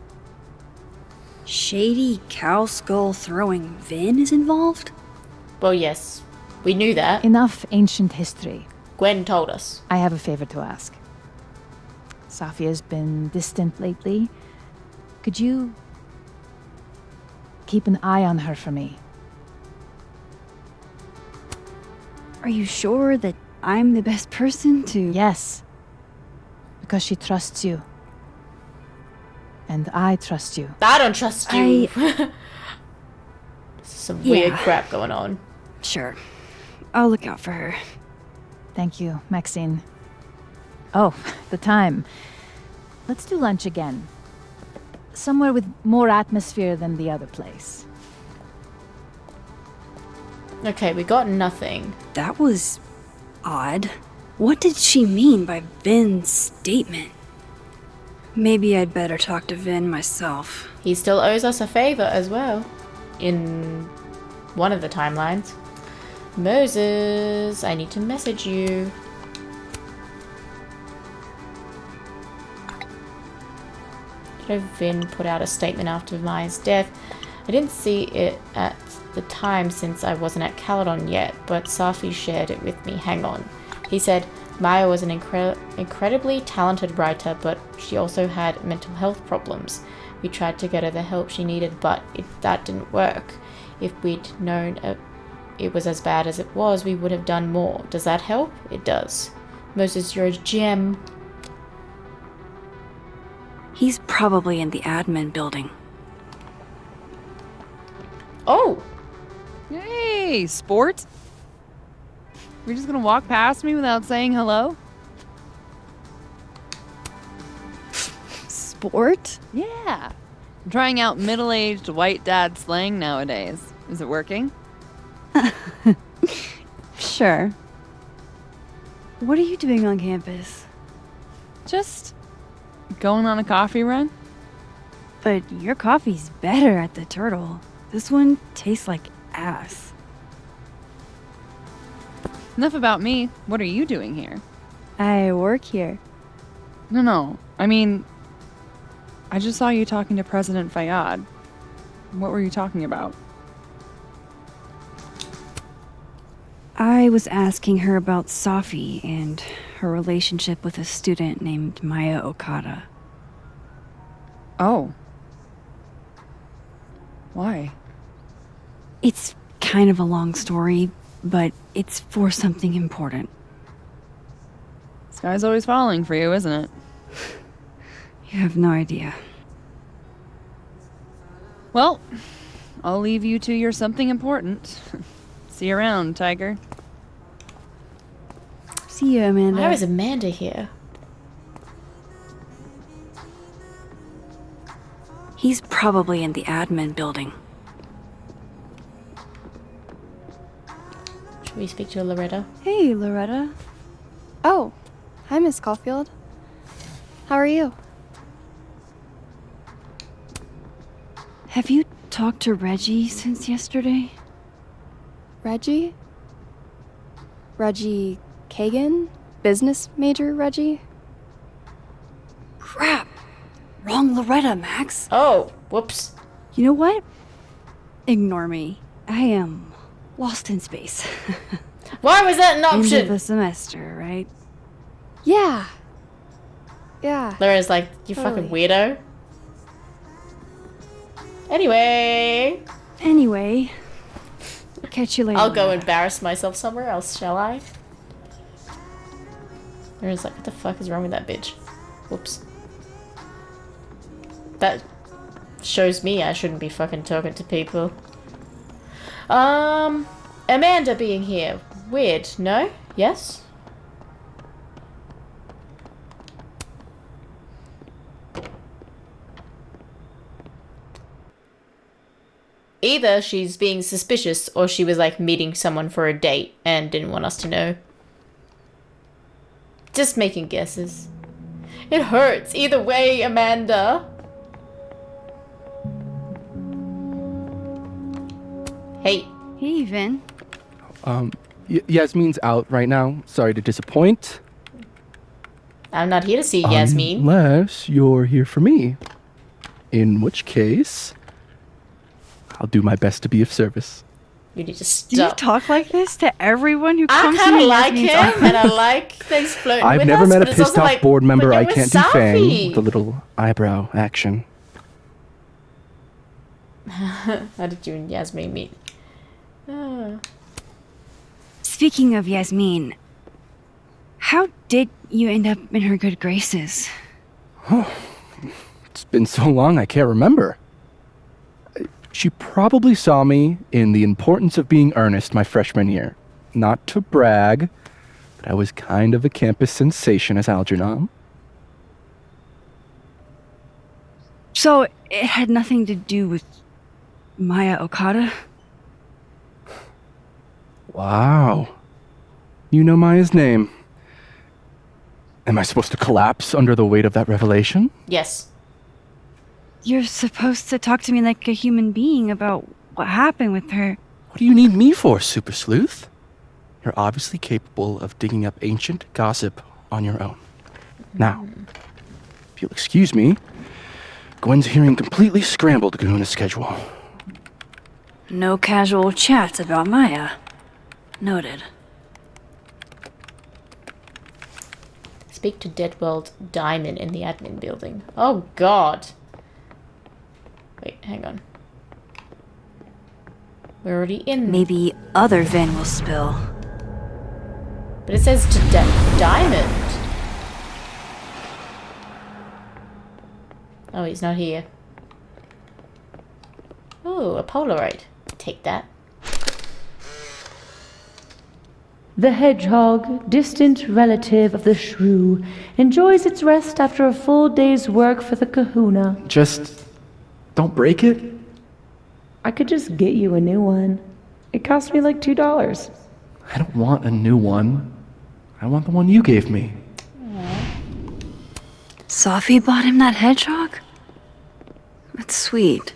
Shady cow skull throwing Vin is involved? Well, yes. We knew that. Enough ancient history. Gwen told us. I have a favor to ask. Sophia's been distant lately. Could you keep an eye on her for me? Are you sure that I'm the best person to... Yes. Because she trusts you. And I trust you. I don't trust you. Some weird crap going on. Sure. I'll look out for her. Thank you, Maxine. Oh, the time. Let's do lunch again. Somewhere with more atmosphere than the other place. Okay, we got nothing. That was odd. What did she mean by Vin's statement? Maybe I'd better talk to Vin myself. He still owes us a favor as well. In one of the timelines. Moses, I need to message you. Should have Vin put out a statement after Maya's death. I didn't see it at the time since I wasn't at Caledon yet, but Safi shared it with me. Hang on. He said, Maya was an incredibly talented writer, but she also had mental health problems. We tried to get her the help she needed, but that didn't work. If we'd known it was as bad as it was, we would have done more. Does that help? It does. Moses, you're a gem. He's probably in the admin building. Oh! Hey, sport! You're just gonna walk past me without saying hello? Sport? Yeah. I'm trying out middle-aged white dad slang nowadays. Is it working? Sure. What are you doing on campus? Just going on a coffee run? But your coffee's better at the Turtle. This one tastes like ass. Enough about me. What are you doing here? I work here. No. I mean, I just saw you talking to President Fayyad. What were you talking about? I was asking her about Safi and her relationship with a student named Maya Okada. Oh. Why? It's kind of a long story, but it's for something important. Sky's always falling for you, isn't it? You have no idea. Well, I'll leave you to your something important. See you around, Tiger. See you, Amanda. Why is Amanda here? He's probably in the admin building. Should we speak to Loretta? Hey, Loretta. Oh, hi, Miss Caulfield. How are you? Have you talked to Reggie since yesterday? Reggie? Reggie Kagan? Business major Reggie? Crap! Wrong Loretta, Max. Oh, whoops. You know what? Ignore me. I am lost in space. Why was that an End option? of the semester, right? Yeah. Yeah. Loretta's like, you fucking weirdo. Anyway, catch you later. I'll go embarrass myself somewhere else, shall I? Loretta's like, what the fuck is wrong with that bitch? Whoops. That shows me I shouldn't be fucking talking to people. Amanda being here. Weird, no? Yes? Either she's being suspicious or she was like meeting someone for a date and didn't want us to know. Just making guesses. It hurts either way, Amanda. Hey. Hey, Vin. Yasmin's out right now. Sorry to disappoint. I'm not here to see Yasmin. Unless you're here for me. In which case, I'll do my best to be of service. You need to Do you stop. talk like this to everyone who I comes to kind of me? like him, and I like things flirting I've with never us, met a but it's pissed also off like, board member but I you're can't with defang Safi. with a little eyebrow action. How did you and Yasmin meet? Speaking of Yasmin, how did you end up in her good graces? It's been so long I can't remember. She probably saw me in The Importance of Being Earnest my freshman year. Not to brag, but I was kind of a campus sensation as Algernon. So it had nothing to do with Maya Okada? Wow. You know Maya's name. Am I supposed to collapse under the weight of that revelation? Yes. You're supposed to talk to me like a human being about what happened with her. What do you need me for, Super Sleuth? You're obviously capable of digging up ancient gossip on your own. Now, if you'll excuse me, Gwen's hearing completely scrambled the Kahuna schedule. No casual chats about Maya. Noted. Speak to Deadworld Diamond in the admin building. Oh god. Wait, hang on. We're already in. Maybe other Vin will spill. But it says to Diamond. Oh, he's not here. Oh, a Polaroid. Take that. The hedgehog, distant relative of the shrew, enjoys its rest after a full day's work for the kahuna. Just don't break it? I could just get you a new one. It cost me like $2. I don't want a new one. I want the one you gave me. Safi bought him that hedgehog? That's sweet.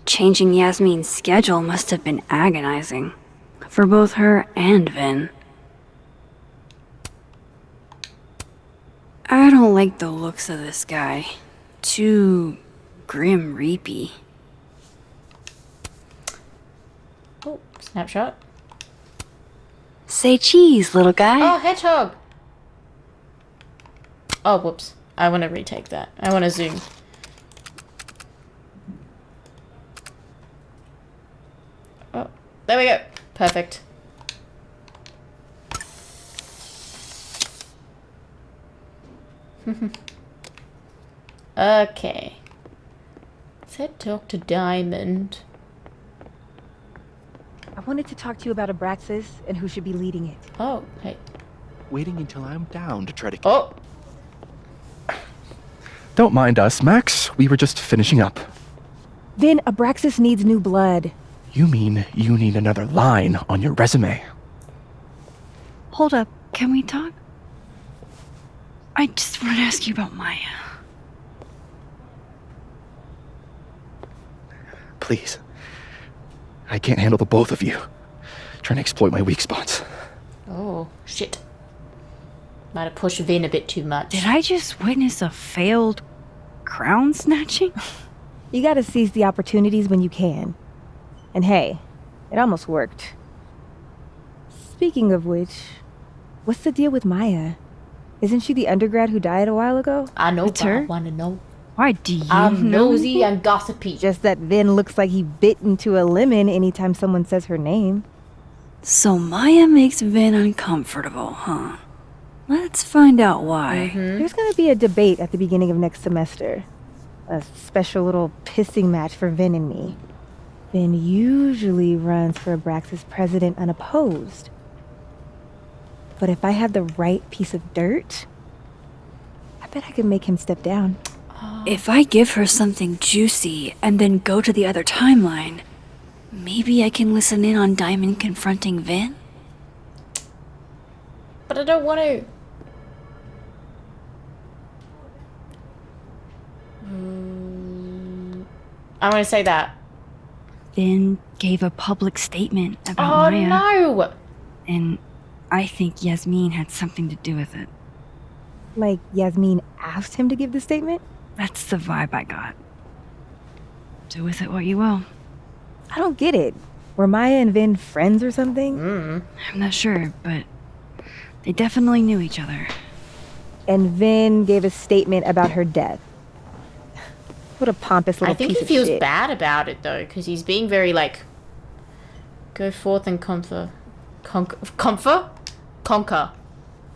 Changing Yasmin's schedule must have been agonizing. For both her and Vin. I don't like the looks of this guy. Too grim reapy. Oh, snapshot. Say cheese, little guy. Oh, hedgehog! Oh, whoops. I want to retake that. I want to zoom. Oh, there we go. Perfect. Okay. Let's head talk to Diamond. I wanted to talk to you about Abraxas and who should be leading it. Oh, hey. Waiting until I'm down to try to... Oh! Don't mind us, Max. We were just finishing up. Then Abraxas needs new blood. You mean you need another line on your resume? Hold up, can we talk? I just want to ask you about Maya. Please. I can't handle the both of you. Trying to exploit my weak spots. Oh, shit. Might have pushed Vin a bit too much. Did I just witness a failed crown snatching? You gotta seize the opportunities when you can. And hey, it almost worked. Speaking of which, what's the deal with Maya? Isn't she the undergrad who died a while ago? I know, It's but her? I want to know. Why do you I'm know? nosy and gossipy. Just that Vin looks like he bit into a lemon anytime someone says her name. So Maya makes Vin uncomfortable, huh? Let's find out why. There's gonna be a debate at the beginning of next semester. A special little pissing match for Vin and me. Vin usually runs for Abraxas president unopposed. But if I had the right piece of dirt, I bet I could make him step down. If I give her something juicy and then go to the other timeline, maybe I can listen in on Diamond confronting Vin? But I don't want to. I'm gonna say that. Vin gave a public statement about Oh Maya. no! And I think Yasmin had something to do with it. Like Yasmin asked him to give the statement? That's the vibe I got. Do with it what you will. I don't get it. Were Maya and Vin friends or something? I'm not sure, but they definitely knew each other. And Vin gave a statement about her death. What a pompous little I think piece he of feels shit. bad about it though, because he's being very like, go forth and conquer.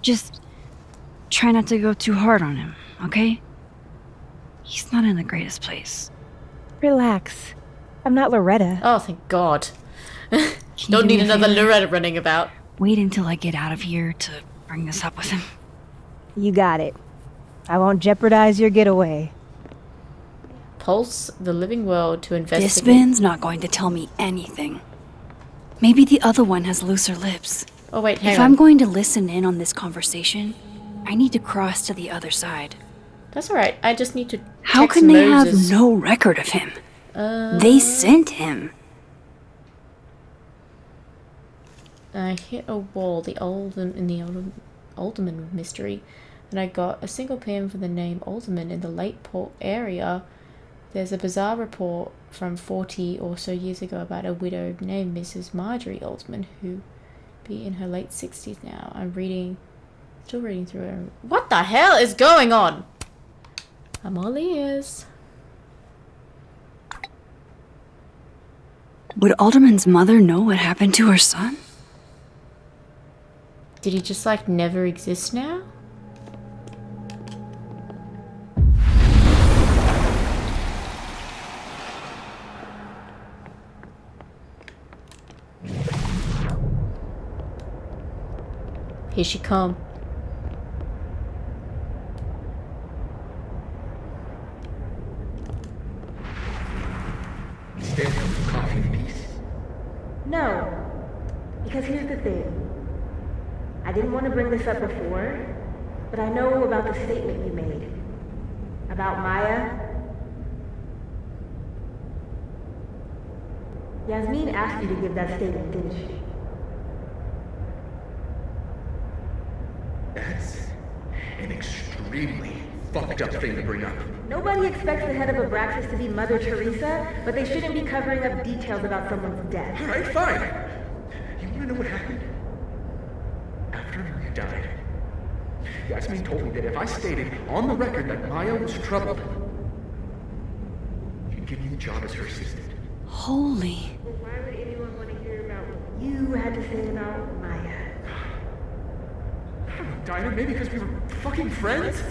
Just try not to go too hard on him, okay? He's not in the greatest place. Relax. I'm not Loretta. Oh, thank God. Can you Don't do need me a another favor? Loretta running about. Wait until I get out of here to bring this up with him. You got it. I won't jeopardize your getaway. Pulse the living world to This investigate. Vin's not going to tell me anything. Maybe the other one has looser lips. Oh wait, hang If on. I'm going to listen in on this conversation, I need to cross to the other side. That's alright. I just need to How text can they Moses. have no record of him? They sent him. I hit a wall, Alderman mystery, and I got a single pin for the name Alderman in the Lake Port area. There's a bizarre report from 40 or so years ago about a widow named Mrs. Marjorie Alderman, who be in her late 60s now. Still reading through it. What the hell is going on? I'm all ears. Would Alderman's mother know what happened to her son? Did he just like never exist now? Here she come. No. Because here's the thing. I didn't want to bring this up before, but I know about the statement you made. About Maya. Yasmin asked you to give that statement, didn't she? That's an extremely fucked up thing to bring up. Nobody expects the head of Abraxas to be Mother Teresa, but they shouldn't be covering up details about someone's death. All right, fine. You want to know what happened? After Maya died, Yasmin told me that if I stated on the record that Maya was troubled, she'd give me the job as her assistant. Holy. Why would anyone want to hear about what you had to say about Maya? I don't know, Dinah, maybe because we were fucking friends?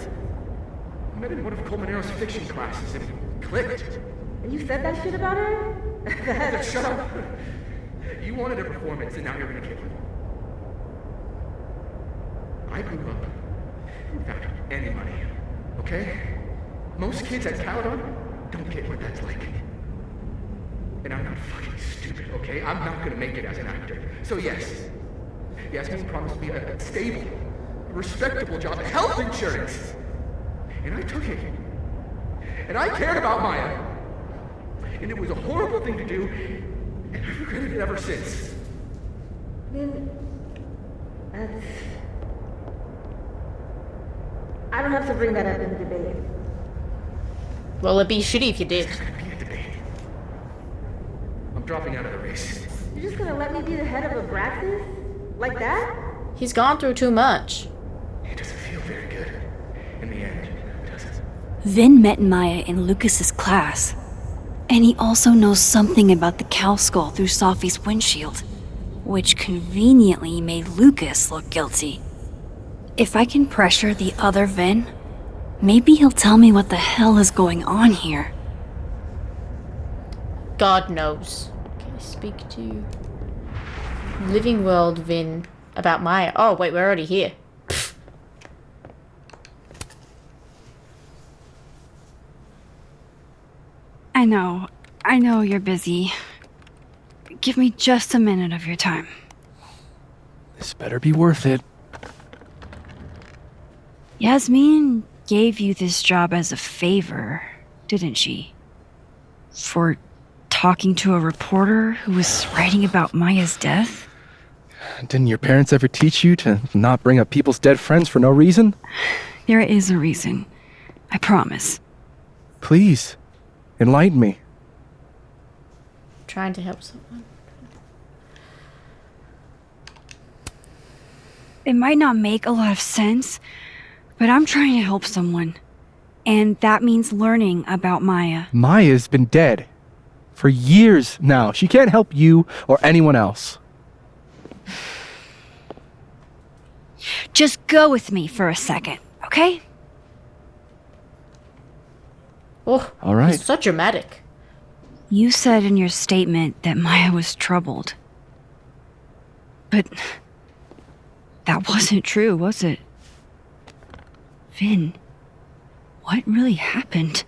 I met in one of Colmenaro's fiction classes and it clicked. And you said that shit about her? Shut up. You wanted a performance and now you're gonna give it. I grew up without any money, okay? Most kids at Caledon don't get what that's like. And I'm not fucking stupid, okay? I'm not gonna make it as an actor. So yes, Yasmin promised me a stable, respectable job, health insurance. And I took it. And I cared about Maya. And it was a horrible thing to do, and I've regretted it ever since. Then that's... I don't have to bring that up in the debate. Well, it'd be shitty if you did. I'm dropping out of the race. You're just gonna let me be the head of Abraxas? Like that? He's gone through too much. It doesn't feel very good. In the end, does it? Vin met Maya in Lucas's class. And he also knows something about the cow skull through Sophie's windshield, which conveniently made Lucas look guilty. If I can pressure the other Vin, maybe he'll tell me what the hell is going on here. God knows. Can I speak to Living World Vin about Maya? Oh, wait, we're already here. Pfft. I know you're busy. Give me just a minute of your time. This better be worth it. Yasmin gave you this job as a favor, didn't she? For talking to a reporter who was writing about Maya's death? Didn't your parents ever teach you to not bring up people's dead friends for no reason? There is a reason. I promise. Please, enlighten me. Trying to help someone. It might not make a lot of sense, but I'm trying to help someone. And that means learning about Maya. Maya's been dead for years now. She can't help you or anyone else. Just go with me for a second, okay? Oh, all right. He's so dramatic. You said in your statement that Maya was troubled. But that wasn't true, was it? Vin, what really happened?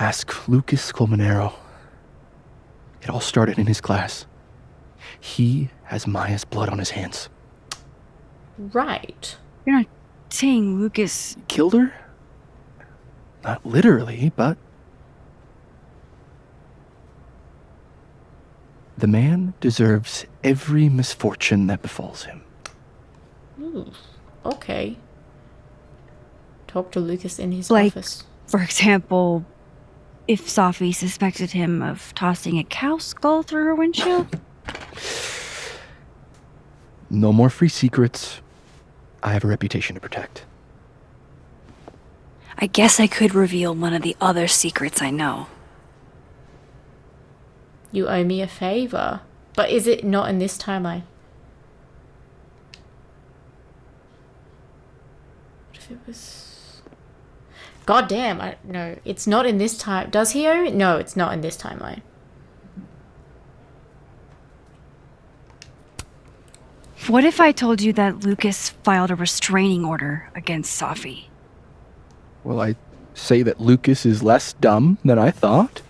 Ask Lucas Colmenero. It all started in his class. He has Maya's blood on his hands. Right. You're not saying Lucas killed her? Not literally, but... The man deserves every misfortune that befalls him. Ooh, okay. Talk to Lucas in his like, office. For example, if Safi suspected him of tossing a cow skull through her windshield? No more free secrets. I have a reputation to protect. I guess I could reveal one of the other secrets I know. You owe me a favor. But is it not in this timeline? What if it was... God damn, no. It's not in this time. Does he owe it? No, it's not in this timeline. What if I told you that Lucas filed a restraining order against Safi? Well, I say that Lucas is less dumb than I thought.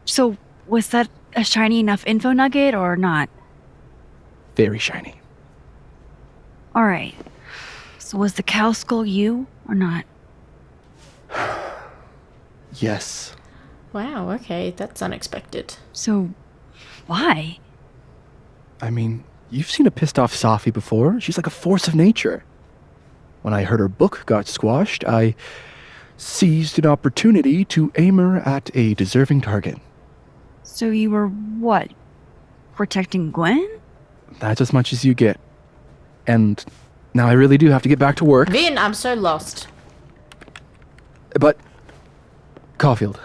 So, was that a shiny enough info nugget or not? Very shiny. Alright. So was the cow skull you or not? Yes. Wow, okay. That's unexpected. So, why? I mean, you've seen a pissed off Safi before. She's like a force of nature. When I heard her book got squashed, I seized an opportunity to aim her at a deserving target. So you were, what, protecting Gwen? That's as much as you get. And now I really do have to get back to work. Vin, I'm so lost. But, Caulfield,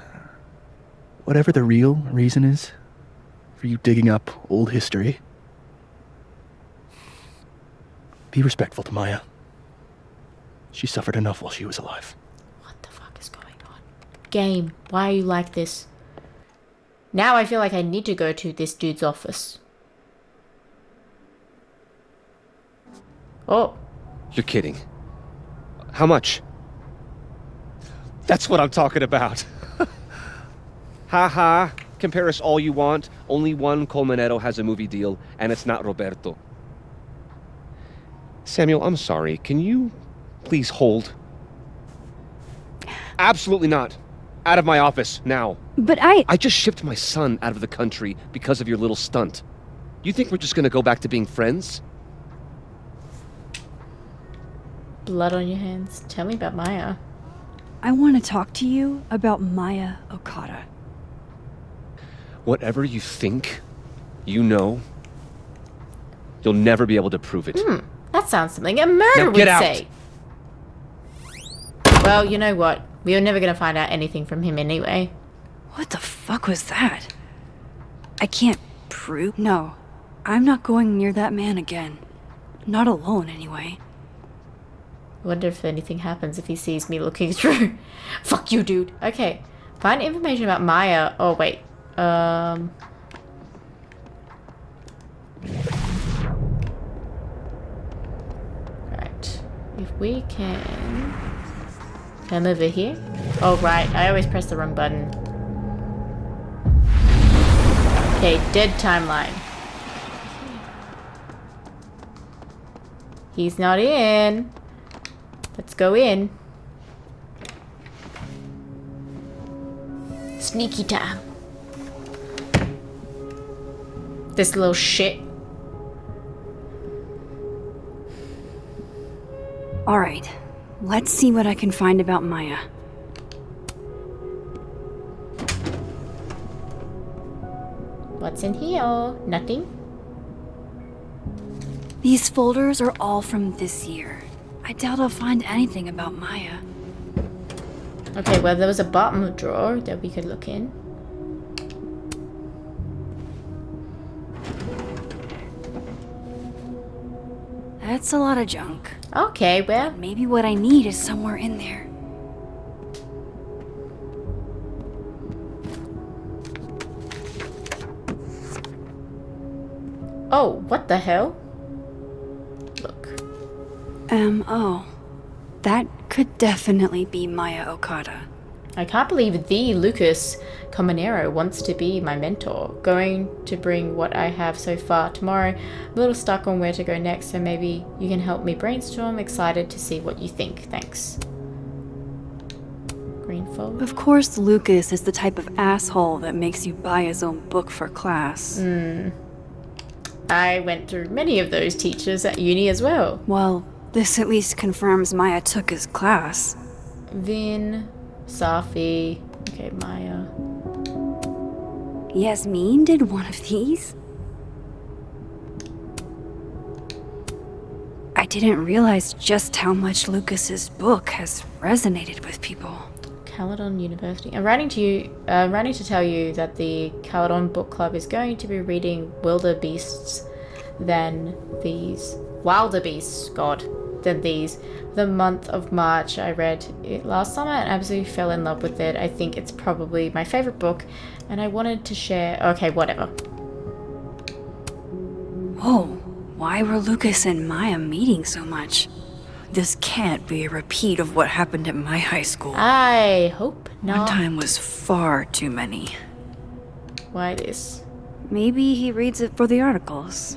whatever the real reason is for you digging up old history, be respectful to Maya. She suffered enough while she was alive. What the fuck is going on? Game, why are you like this? Now I feel like I need to go to this dude's office. Oh. You're kidding. How much? That's what I'm talking about. Ha ha. Compare us all you want. Only one Colmenero has a movie deal, and it's not Roberto. Samuel, I'm sorry. Can you please hold? Absolutely not. Out of my office, now. But I just shipped my son out of the country because of your little stunt. You think we're just gonna go back to being friends? Blood on your hands. Tell me about Maya. I want to talk to you about Maya Okada. Whatever you think, you know, you'll never be able to prove it. That sounds something a murderer would say. Well, you know what? We are never going to find out anything from him anyway. What the fuck was that? I can't prove... No, I'm not going near that man again. Not alone, anyway. I wonder if anything happens if he sees me looking through. Fuck you, dude. Okay. Find information about Maya. Oh, wait. Right. If we can... Come over here. Oh, right. I always press the wrong button. Okay, dead timeline. He's not in. Let's go in. Sneaky time. This little shit. Alright, let's see what I can find about Maya. What's in here? Nothing. These folders are all from this year. I doubt I'll find anything about Maya. Okay, well, there was a bottom drawer that we could look in. That's a lot of junk. Okay, well. Maybe what I need is somewhere in there. Oh, what the hell? Look. Oh. That could definitely be Maya Okada. I can't believe the Lucas Comanero wants to be my mentor. Going to bring what I have so far tomorrow. I'm a little stuck on where to go next, so maybe you can help me brainstorm. Excited to see what you think. Thanks. Green fold. Of course, Lucas is the type of asshole that makes you buy his own book for class. I went through many of those teachers at uni as well. Well, this at least confirms Maya took his class. Vin, Safi, okay, Maya. Yasmin did one of these? I didn't realize just how much Lucas's book has resonated with people. Caledon University. I'm writing to tell you that the Caledon Book Club is going to be reading Wilder Beasts than these. Wilder Beasts, God, than these. The month of March. I read it last summer and absolutely fell in love with it. I think it's probably my favorite book, and I wanted to share. Okay, whatever. Whoa, why were Lucas and Maya meeting so much? This can't be a repeat of what happened at my high school. I hope not. One time was far too many. Why this? Maybe he reads it for the articles.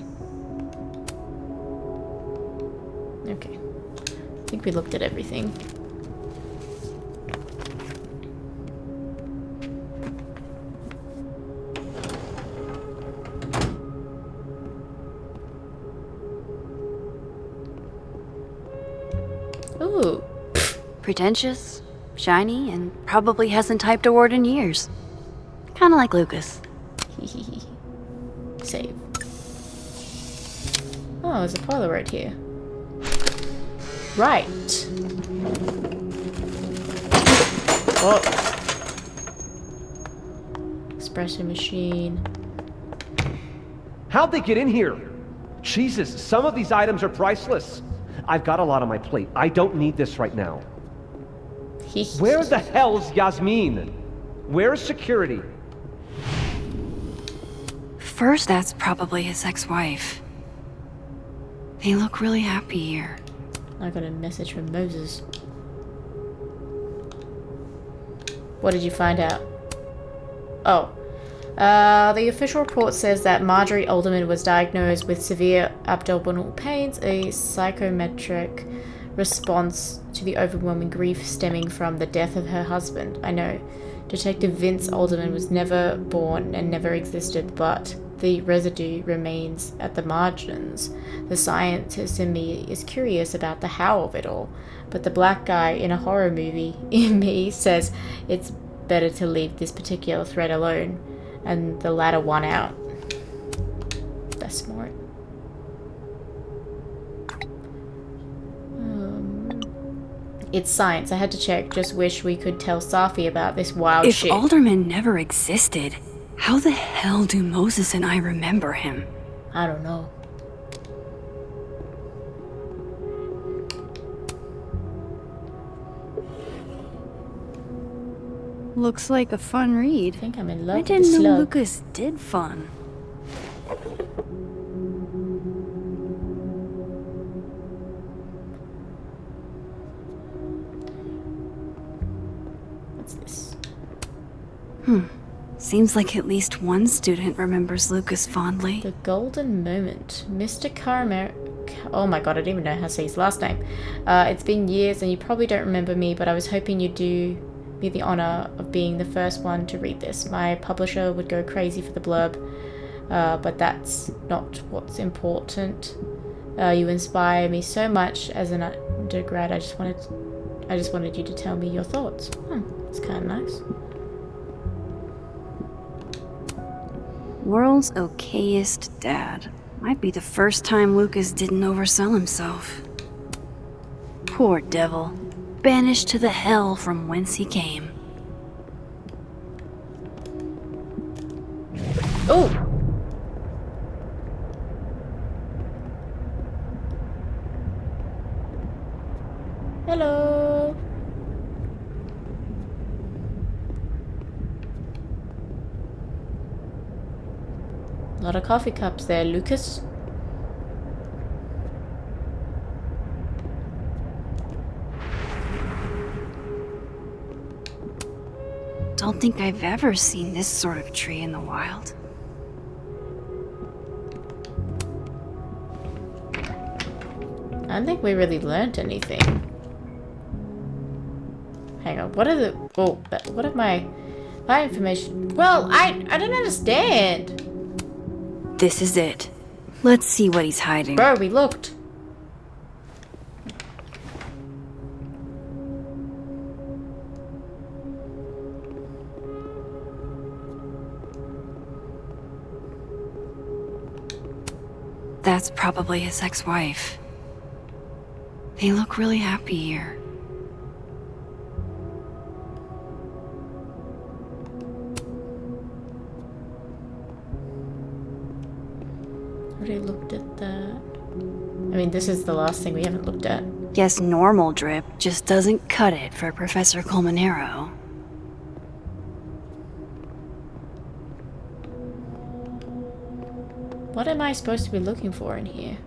Okay. I think we looked at everything. Ooh. Pretentious, shiny, and probably hasn't typed a word in years. Kinda like Lucas. Save. Oh, there's a parlor right here. Right. Oh. Espresso machine. How'd they get in here? Jesus, some of these items are priceless. I've got a lot on my plate. I don't need this right now. Where the hell's Yasmin? Where's security? First, that's probably his ex-wife. They look really happy here. I got a message from Moses. What did you find out? Oh. The official report says that Marjorie Alderman was diagnosed with severe abdominal pains, a psychometric response to the overwhelming grief stemming from the death of her husband. I know. Detective Vince Alderman was never born and never existed, but the residue remains at the margins. The scientist in me is curious about the how of it all, but the black guy in a horror movie in me says it's better to leave this particular thread alone, and the latter won out. That's smart. It's science. I had to check. Just wish we could tell Safi about this wild shit. If Alderman never existed, how the hell do Moses and I remember him? I don't know. Looks like a fun read. I think I'm in love I with the didn't know slug. Lucas did fun. What's this? Seems like at least one student remembers Lucas fondly. The golden moment. Mr. Carmer. Oh my god, I don't even know how to say his last name. It's been years and you probably don't remember me, but I was hoping you'd do me the honor of being the first one to read this. My publisher would go crazy for the blurb, but that's not what's important. You inspire me so much as an undergrad. I just wanted you to tell me your thoughts. It's kind of nice. World's okayest dad. Might be the first time Lucas didn't oversell himself. Poor devil. Banished to the hell from whence he came. Oh! Hello! A lot of coffee cups there, Lucas. Don't think I've ever seen this sort of tree in the wild. I don't think we really learned anything. Hang on, what are the... Oh, what are my information? Well, I don't understand. This is it. Let's see what he's hiding. Bro, we looked. That's probably his ex-wife. They look really happy here. Already looked at that. I mean, this is the last thing we haven't looked at. Guess normal drip just doesn't cut it for Professor Colmenero. What am I supposed to be looking for in here?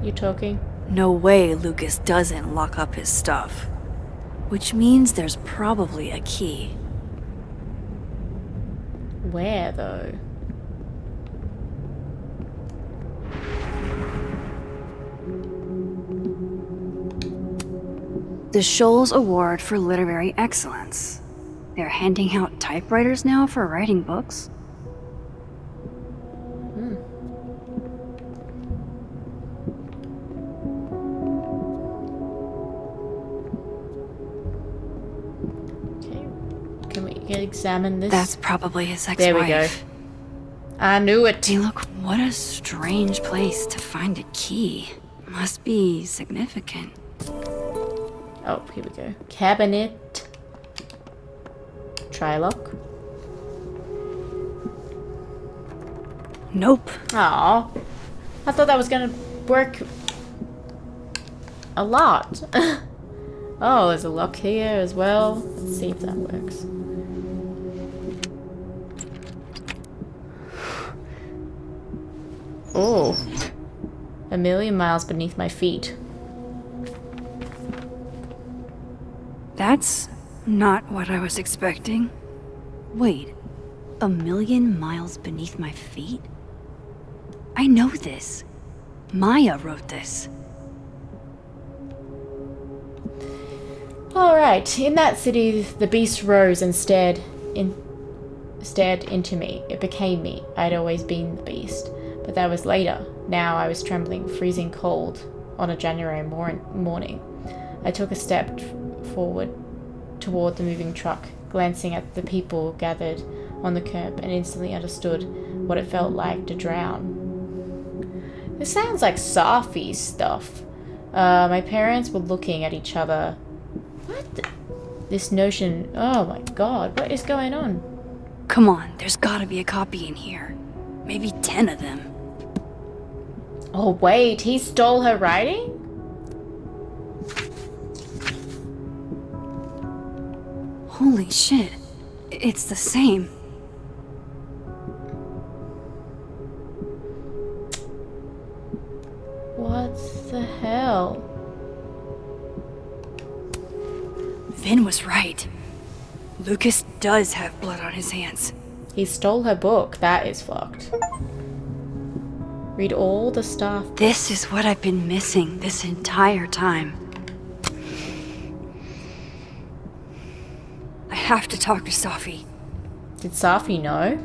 You talking? No way Lucas doesn't lock up his stuff. Which means there's probably a key. Where, though? The Scholes Award for Literary Excellence. They're handing out typewriters now for writing books. Examine this. That's probably his ex-wife. There we go. I knew it. Hey, look, what a strange place to find a key. Must be significant. Oh, here we go. Cabinet. Try lock. Nope. Aw. I thought that was gonna work a lot. Oh, there's a lock here as well. Let's see if that works. Oh, a million miles beneath my feet. That's not what I was expecting. Wait, a million miles beneath my feet? I know this. Maya wrote this. Alright, in that city, the beast rose and stared into me. It became me. I'd always been the beast. But that was later. Now I was trembling, freezing cold on a January morning. I took a step forward toward the moving truck, glancing at the people gathered on the curb, and instantly understood what it felt like to drown. This sounds like Safi's stuff. My parents were looking at each other. What? This notion... Oh my god, what is going on? Come on, there's gotta be a copy in here. Maybe 10 of them. Oh wait, he stole her writing? Holy shit. It's the same. What the hell? Vin was right. Lucas does have blood on his hands. He stole her book. That is fucked. Read all the stuff. This is what I've been missing this entire time. I have to talk to Safi. Did Safi know?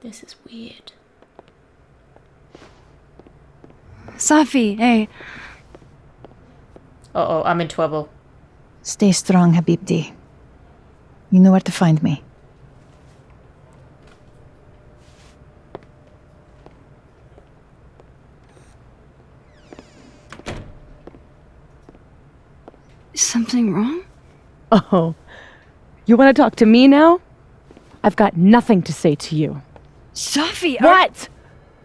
This is weird. Safi, hey. Uh-oh, I'm in trouble. Stay strong, Habibti. You know where to find me. Is something wrong? Oh, you want to talk to me now? I've got nothing to say to you. Safi, What?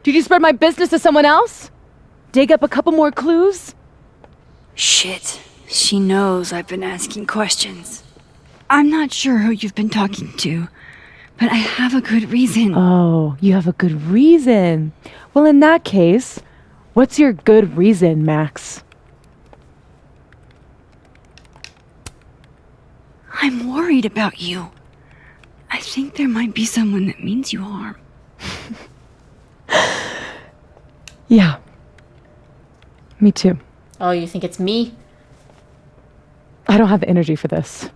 Did you spread my business to someone else? Dig up a couple more clues? Shit. She knows I've been asking questions. I'm not sure who you've been talking to, but I have a good reason. Oh, you have a good reason. Well, in that case, what's your good reason, Max? I'm worried about you. I think there might be someone that means you harm. Yeah. Me too. Oh, you think it's me? I don't have energy for this.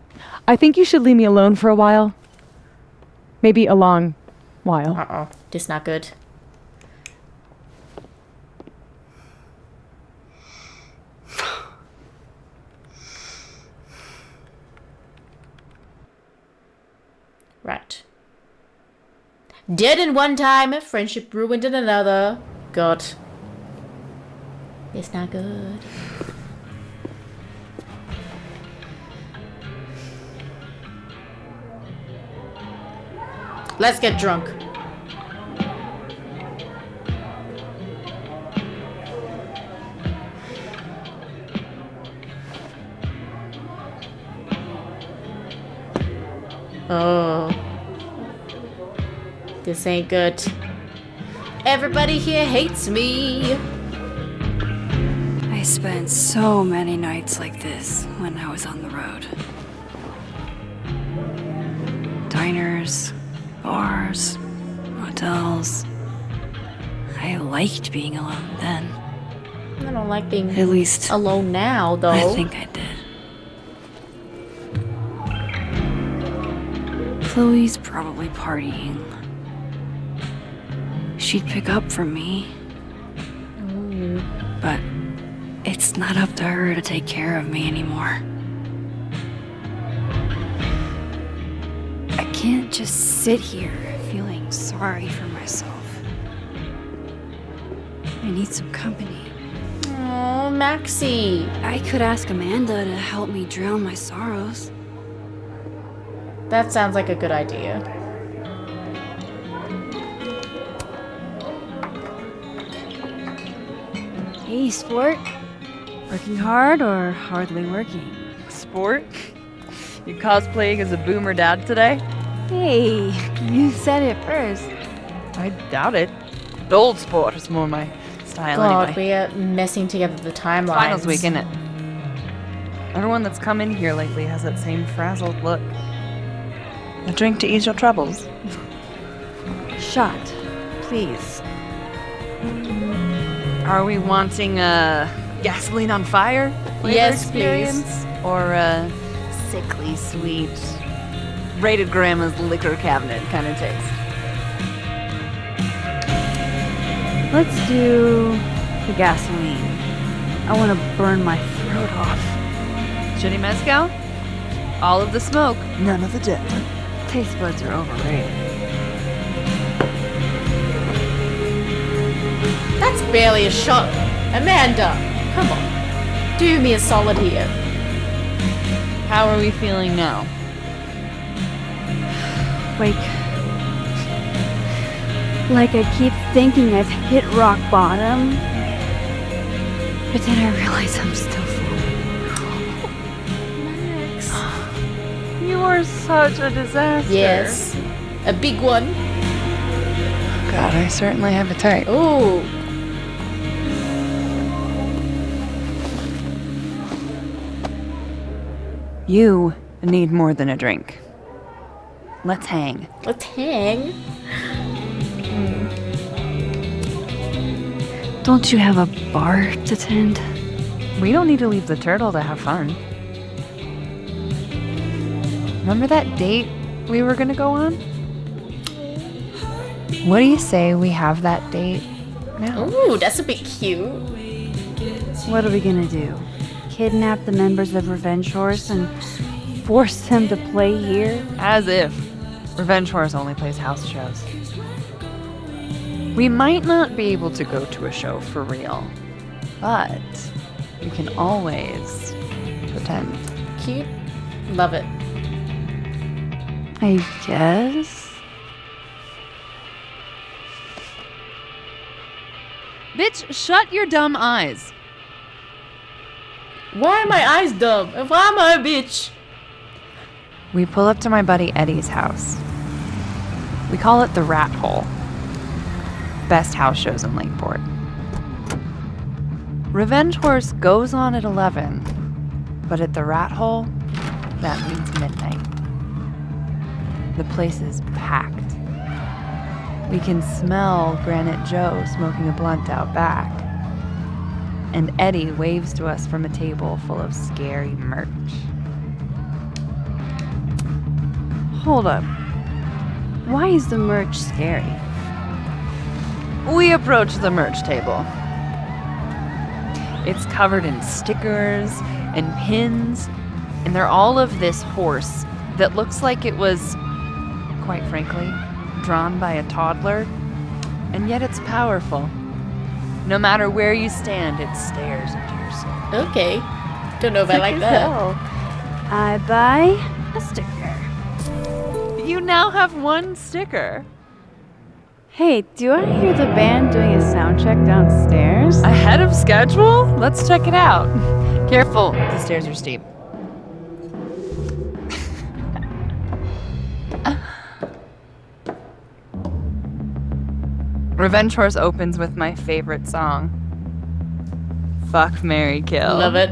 I think you should leave me alone for a while. Maybe a long while. Uh-oh. This not good. Right. Dead in one time, friendship ruined in another. God. It's not good. Let's get drunk. Oh. This ain't good. Everybody here hates me. I spent so many nights like this when I was on the road. Diners, bars, hotels. I liked being alone then. I don't like being At least alone now, though. I think I did. Chloe's probably partying. She'd pick up for me. Ooh. But it's not up to her to take care of me anymore. I can't just sit here feeling sorry for myself. I need some company. Oh, Maxie. I could ask Amanda to help me drown my sorrows. That sounds like a good idea. Hey, sport. Working hard or hardly working? Sport? You cosplaying as a boomer dad today? Hey, you said it first. I doubt it. Old sport is more my style God, anyway. we are messing together the timelines. Finals week, innit? Everyone that's come in here lately has that same frazzled look. A drink to ease your troubles. Shot, please. Are we wanting gasoline on fire flavor Yes, experience? please. Or a sickly sweet, rated grandma's liquor cabinet kind of taste? Let's do the gasoline. I want to burn my throat off. Shitty mezcal? All of the smoke, None of the dip. Taste buds are overrated. That's barely a shot. Amanda, come on. Do me a solid here. How are we feeling now? Like I keep thinking I've hit rock bottom, but then I realize I'm still falling. You are such a disaster. Yes. A big one. God, I certainly have a type. Ooh. You need more than a drink. Let's hang. Let's hang. Don't you have a bar to tend? We don't need to leave the turtle to have fun. Remember that date we were gonna go on? What do you say we have that date now? Ooh, that's a bit cute. What are we gonna do? Kidnap the members of Revenge Horse and force them to play here? As if Revenge Horse only plays house shows. We might not be able to go to a show for real, but we can always pretend. Cute. Love it. I guess. Bitch, shut your dumb eyes. Why are my eyes dumb? If I'm a bitch. We pull up to my buddy Eddie's house. We call it the Rat Hole. Best house shows in Lakeport. Revenge Horse goes on at 11, but at the Rat Hole, that means midnight. The place is packed. We can smell Granite Joe smoking a blunt out back. And Eddie waves to us from a table full of scary merch. Hold up. Why is the merch scary? We approach the merch table. It's covered in stickers and pins, and they're all of this horse that looks like it was, quite frankly, drawn by a toddler, and yet it's powerful. No matter where you stand, it stares into your soul. Okay. Don't know if I like that. I buy a sticker. You now have one sticker. Hey, do you want to hear the band doing a sound check downstairs? Ahead of schedule? Let's check it out. Careful, the stairs are steep. Revenge Horse opens with my favorite song. Fuck, Marry, Kill. Love it.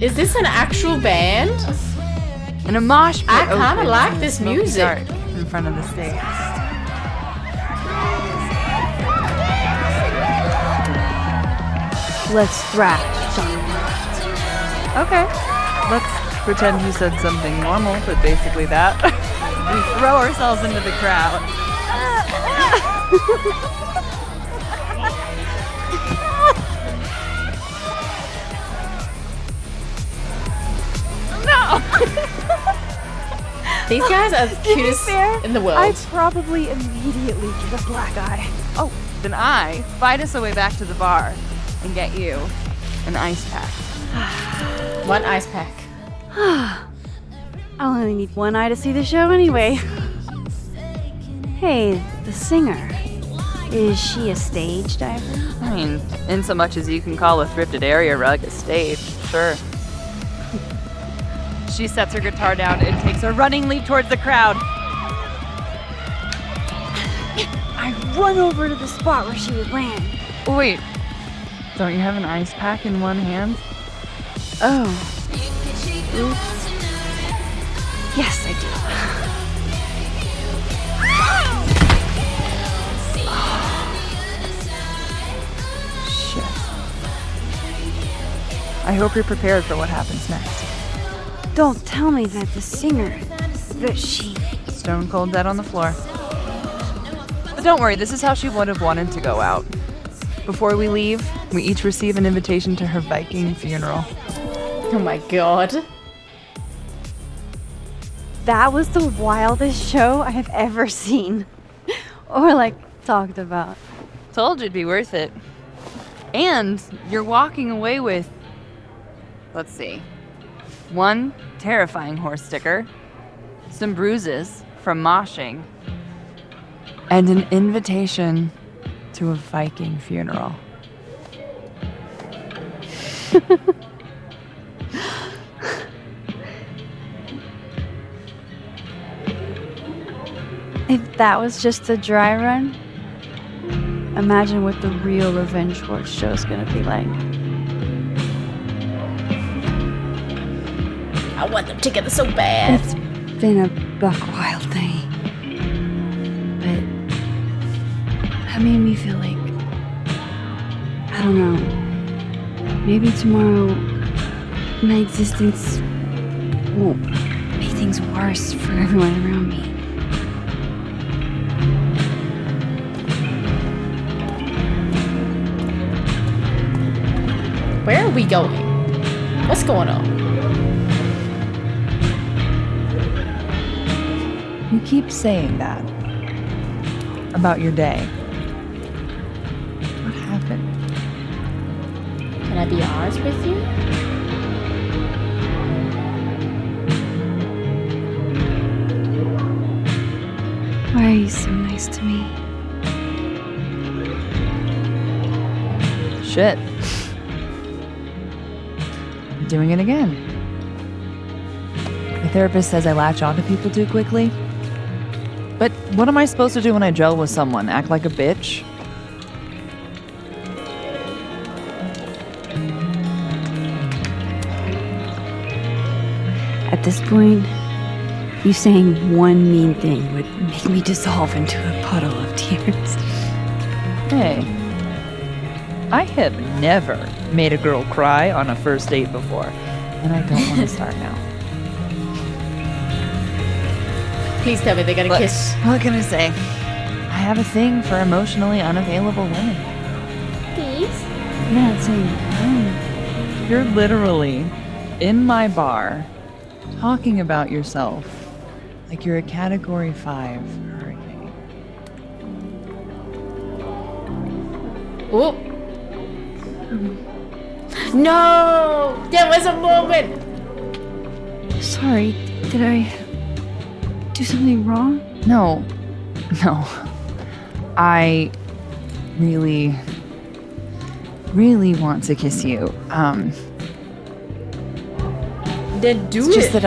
Is this an actual band? And a mosh pit I kind of opens like in this smoky music. dark in front of the stage. Let's thrash. Okay. Let's pretend you said something normal, but basically that. We throw ourselves into the crowd. No! These guys are the cutest in the world. I probably immediately get a black eye. Oh, then I fight us a way back to the bar and get you an ice pack. One ice pack. I only need one eye to see the show anyway. Hey, the singer. Is she a stage diver? I mean, in so much as you can call a thrifted area rug a stage, sure. She sets her guitar down and takes a running leap towards the crowd. I run over to the spot where she would land. Wait, don't you have an ice pack in one hand? Oh. Oops. Yes, I do. Shit. I hope you're prepared for what happens next. Don't tell me that the singer, that she... Stone cold dead on the floor. But don't worry, this is how she would have wanted to go out. Before we leave, we each receive an invitation to her Viking funeral. Oh my god. That was the wildest show I have ever seen. Or, like, talked about. Told you it'd be worth it. And you're walking away with, let's see, one terrifying horse sticker, some bruises from moshing, and an invitation to a Viking funeral. If that was just a dry run, imagine what the real Revenge Horse show's gonna be like. I want them together so bad. It's been a buck wild day. But that made me feel like, I don't know, maybe tomorrow my existence won't make things worse for everyone around me. Where are we going? What's going on? You keep saying that about your day. What happened? Can I be honest with you? Why are you so nice to me? Shit. I'm doing it again. My therapist says I latch onto people too quickly. But what am I supposed to do when I gel with someone? Act like a bitch? At this point, you saying one mean thing would make me dissolve into a puddle of tears. Hey, I have never made a girl cry on a first date before, and I don't want to start now. Please tell me they're gonna kiss. What can I say? I have a thing for emotionally unavailable women. Please? You're not saying You're literally in my bar talking about yourself like you're a Category 5 hurricane. Oh. No! There was a moment! Sorry, did I do something wrong? No. I really want to kiss you. Then do it's it. just that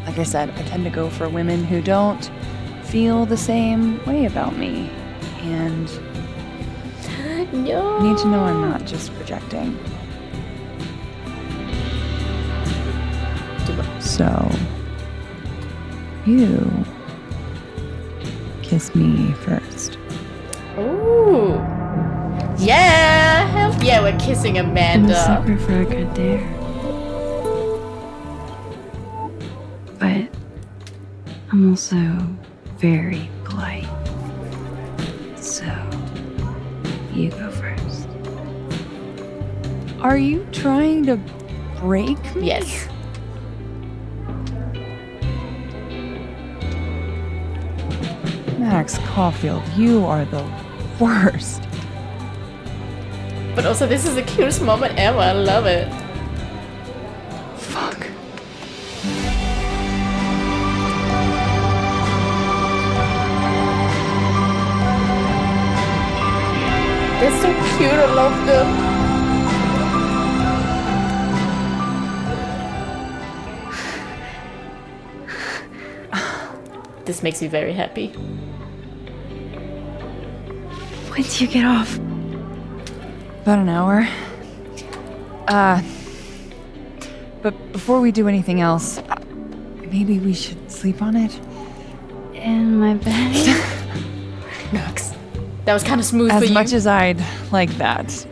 like I said, I tend to go for women who don't feel the same way about me. And no. need to know I'm not just projecting. So, you kiss me first. Ooh. Yeah! Hell yeah, we're kissing Amanda. I'm a sucker for a good dare. But I'm also very polite. So, you go first. Are you trying to break me? Yes. Max Caulfield, you are the worst. But also, this is the cutest moment ever. I love it. Fuck. They're so cute. I love them. This makes me very happy. When do you get off? About an hour. But before we do anything else, maybe we should sleep on it? In my bed? Max, that was kind of smooth for you. As much as I'd like that,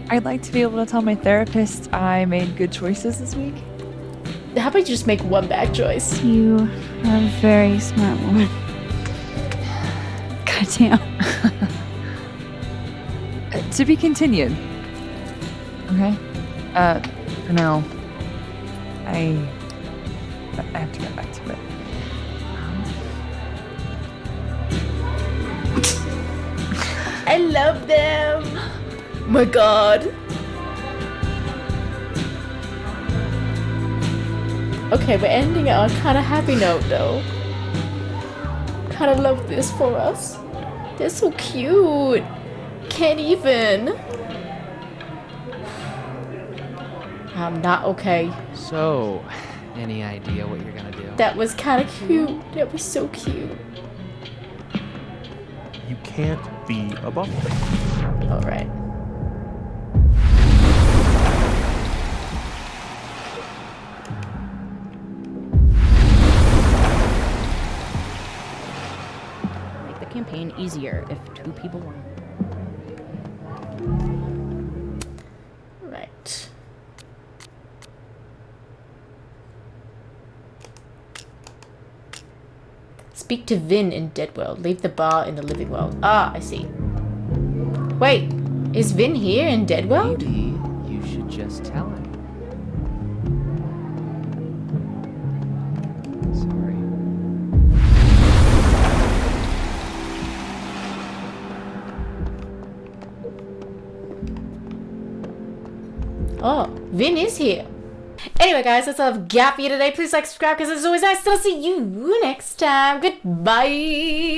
I'd like to be able to tell my therapist I made good choices this week. How about you just make one bad choice? You are a very smart woman. Goddamn. To be continued. Okay? For now, I have to get back to it. I love them. My God. Okay, we're ending it on a kind of happy note, though. Kind of love this for us. They're so cute. Can't even. I'm not okay. So, any idea what you're gonna do? That was kind of cute. That was so cute. You can't be a bummer. All right. campaign easier if 2 people won. Right. Speak to Vin in Dead World. Leave the bar in the living world. Ah, I see. Wait, is Vin here in Dead World? Maybe you should just tell him. Sorry. Oh, Vin is here. Anyway, guys, that's all I've got for you today. Please like, subscribe, because it's always nice. And I'll see you next time. Goodbye.